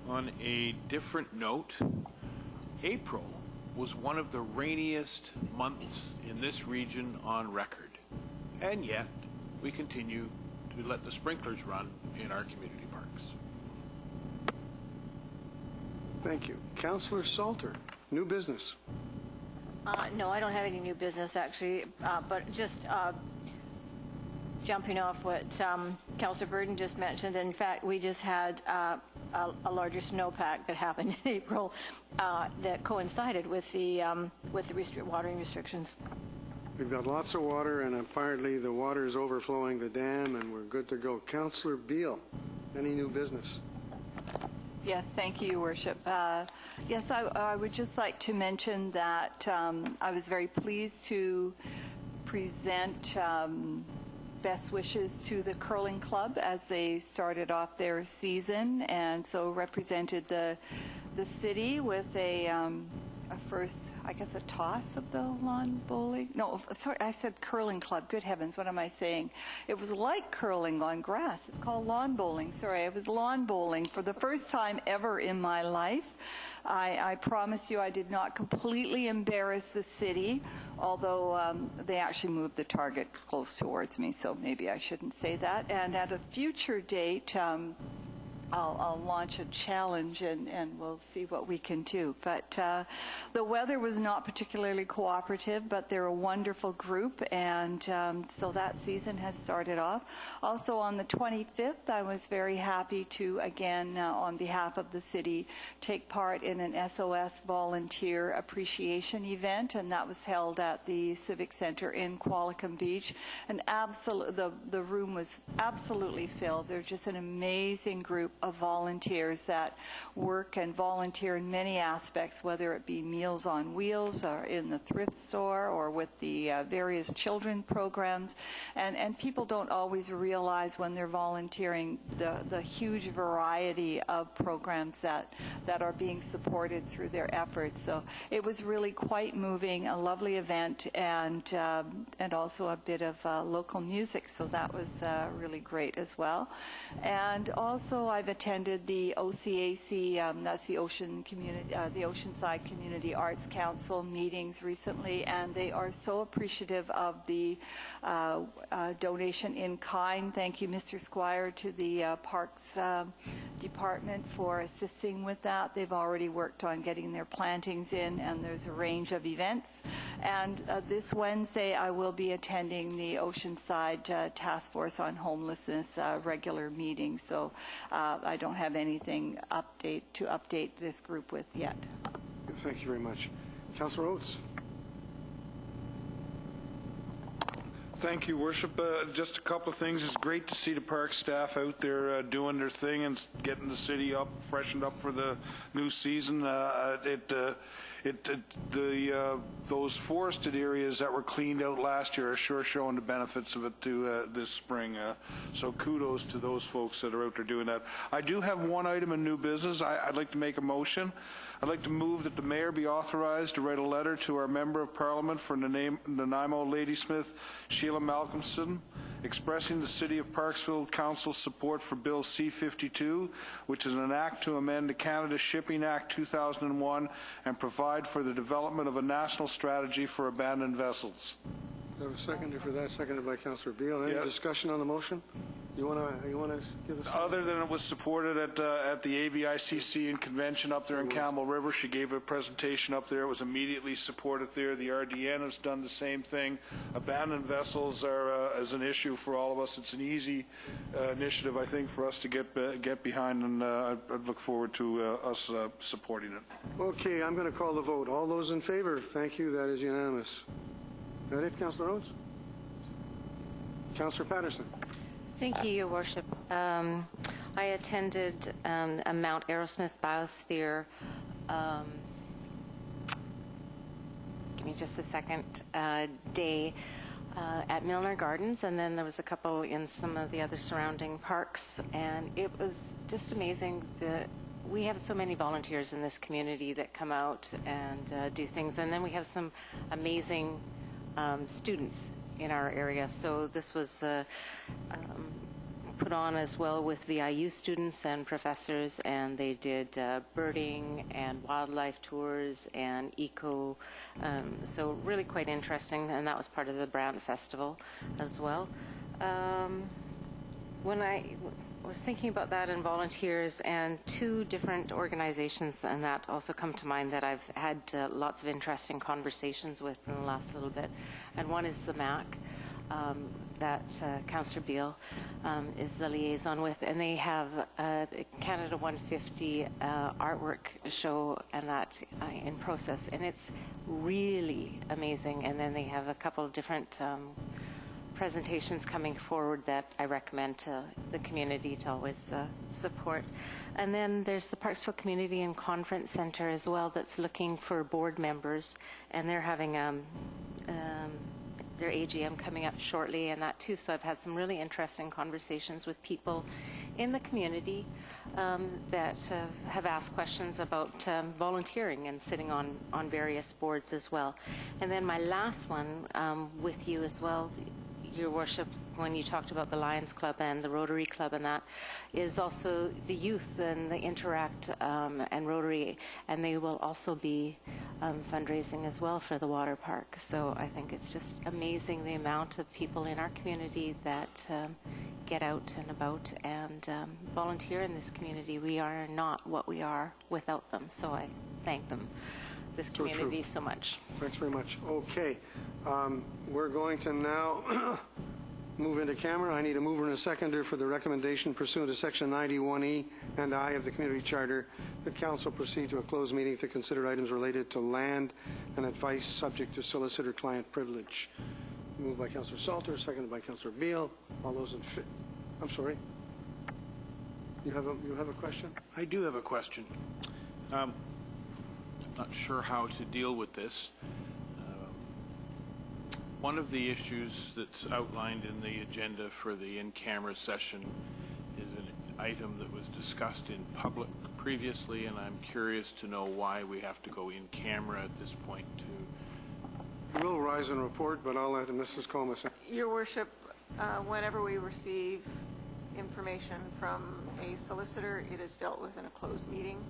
On a different note, April was one of the rainiest months in this region on record, and yet we continue to let the sprinklers run in our community parks. Thank you. Councillor Salter, new business. No, I don't have any new business, actually, but just jumping off what Councillor Burden just mentioned. In fact, we just had a larger snowpack that happened in April that coincided with the watering restrictions. We've got lots of water, and apparently the water is overflowing the dam, and we're good to go. Councillor Beale, any new business? Yes, thank you, Your Worship. Yes, I would just like to mention that I was very pleased to present best wishes to the curling club as they started off their season, and so represented the city with a first, I guess, a toss of the lawn bowling. No, sorry, I said curling club. Good heavens, what am I saying? It was like curling on grass. It's called lawn bowling. Sorry, it was lawn bowling for the first time ever in my life. I promise you I did not completely embarrass the city, although they actually moved the target close towards me, so maybe I shouldn't say that. And at a future date, I'll launch a challenge and we'll see what we can do. But the weather was not particularly cooperative, but they're a wonderful group, and so that season has started off. Also on the 25th, I was very happy to, again, on behalf of the city, take part in an SOS volunteer appreciation event, and that was held at the Civic Center in Qualicum Beach. And the room was absolutely filled. They're just an amazing group of volunteers that work and volunteer in many aspects, whether it be Meals on Wheels or in the thrift store or with the various children programs. And people don't always realize when they're volunteering the huge variety of programs that are being supported through their efforts. So it was really quite moving, a lovely event, and also a bit of local music. So that was really great as well. And also I've attended the OCAC, that's the Oceanside Community Arts Council meetings recently, and they are so appreciative of the donation in kind. Thank you, Mr. Squire, to the Parks Department for assisting with that. They've already worked on getting their plantings in, and there's a range of events. And this Wednesday, I will be attending the Oceanside Task Force on Homelessness regular meeting, so I don't have anything to update this group with yet. Thank you very much. Councillor Oates. Thank you, Worship. Just a couple of things. It's great to see the park staff out there doing their thing and getting the city up, freshened up for the new season. Those forested areas that were cleaned out last year are sure showing the benefits of it to this spring. So kudos to those folks that are out there doing that. I do have one item in new business. I'd like to make a motion. I'd like to move that the mayor be authorized to write a letter to our Member of Parliament for Nanaimo Ladysmith, Sheila Malcolmson, expressing the City of Parksville Council's support for Bill C-52, which is an act to amend the Canada Shipping Act 2001 and provide for the development of a national strategy for abandoned vessels. I have a seconder for that, seconded by Councillor Beale. Any discussion on the motion? You want to give us? Other than it was supported at the AVICC and convention up there in Campbell River, she gave a presentation up there. It was immediately supported there. The RDN has done the same thing. Abandoned vessels are as an issue for all of us. It's an easy initiative, I think, for us to get behind, and I look forward to us supporting it. Okay, I'm going to call the vote. All those in favor? Thank you. That is unanimous. Is that it, Councillor Rhodes? Councillor Patterson. Thank you, Your Worship. I attended a Mount Aerosmith Biosphere, give me just a second, day at Milner Gardens, and then there was a couple in some of the other surrounding parks, and it was just amazing we have so many volunteers in this community that come out and do things, and then we have some amazing students in our area. So this was put on as well with VIU students and professors, and they did birding and wildlife tours and eco, so really quite interesting, and that was part of the Brand Festival as well. When I was thinking about that and volunteers, and two different organizations and that also come to mind that I've had lots of interesting conversations with in the last little bit, and one is the MAC. That Councillor Beale is the liaison with, and they have Canada 150 artwork show and that in process, and it's really amazing. And then they have a couple of different presentations coming forward that I recommend to the community to always support. And then there's the Parksville Community and Conference Center as well that's looking for board members, and they're having their AGM coming up shortly, and that too. So I've had some really interesting conversations with people in the community that have asked questions about volunteering and sitting on various boards as well. And then my last one with you as well, Your Worship, when you talked about the Lions Club and the Rotary Club, and that is also the youth and the Interact and Rotary, and they will also be fundraising as well for the water park. So I think it's just amazing the amount of people in our community that get out and about and volunteer in this community. We are not what we are without them, so I thank them, this community, so much. Thanks very much. Okay. We're going to now move into camera. I need a mover and a seconder for the recommendation pursuant to Section 91E and I of the Community Charter that Council proceed to a closed meeting to consider items related to land and advice subject to solicitor-client privilege. Moved by Councillor Salter, seconded by Councillor Beale. All those in favor? I'm sorry. You have a question? I do have a question. I'm not sure how to deal with this. One of the issues that's outlined in the agenda for the in-camera session is an item that was discussed in public previously, and I'm curious to know why we have to go in camera at this point to... We will rise and report, but I'll let Mrs. Comas. Your Worship, whenever we receive information from a solicitor, it is dealt with in a closed meeting.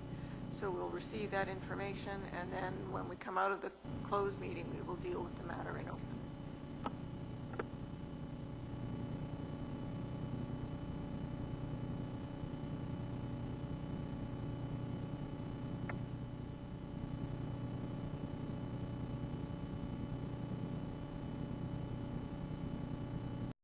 So we'll receive that information, and then when we come out of the closed meeting, we will deal with the matter in open.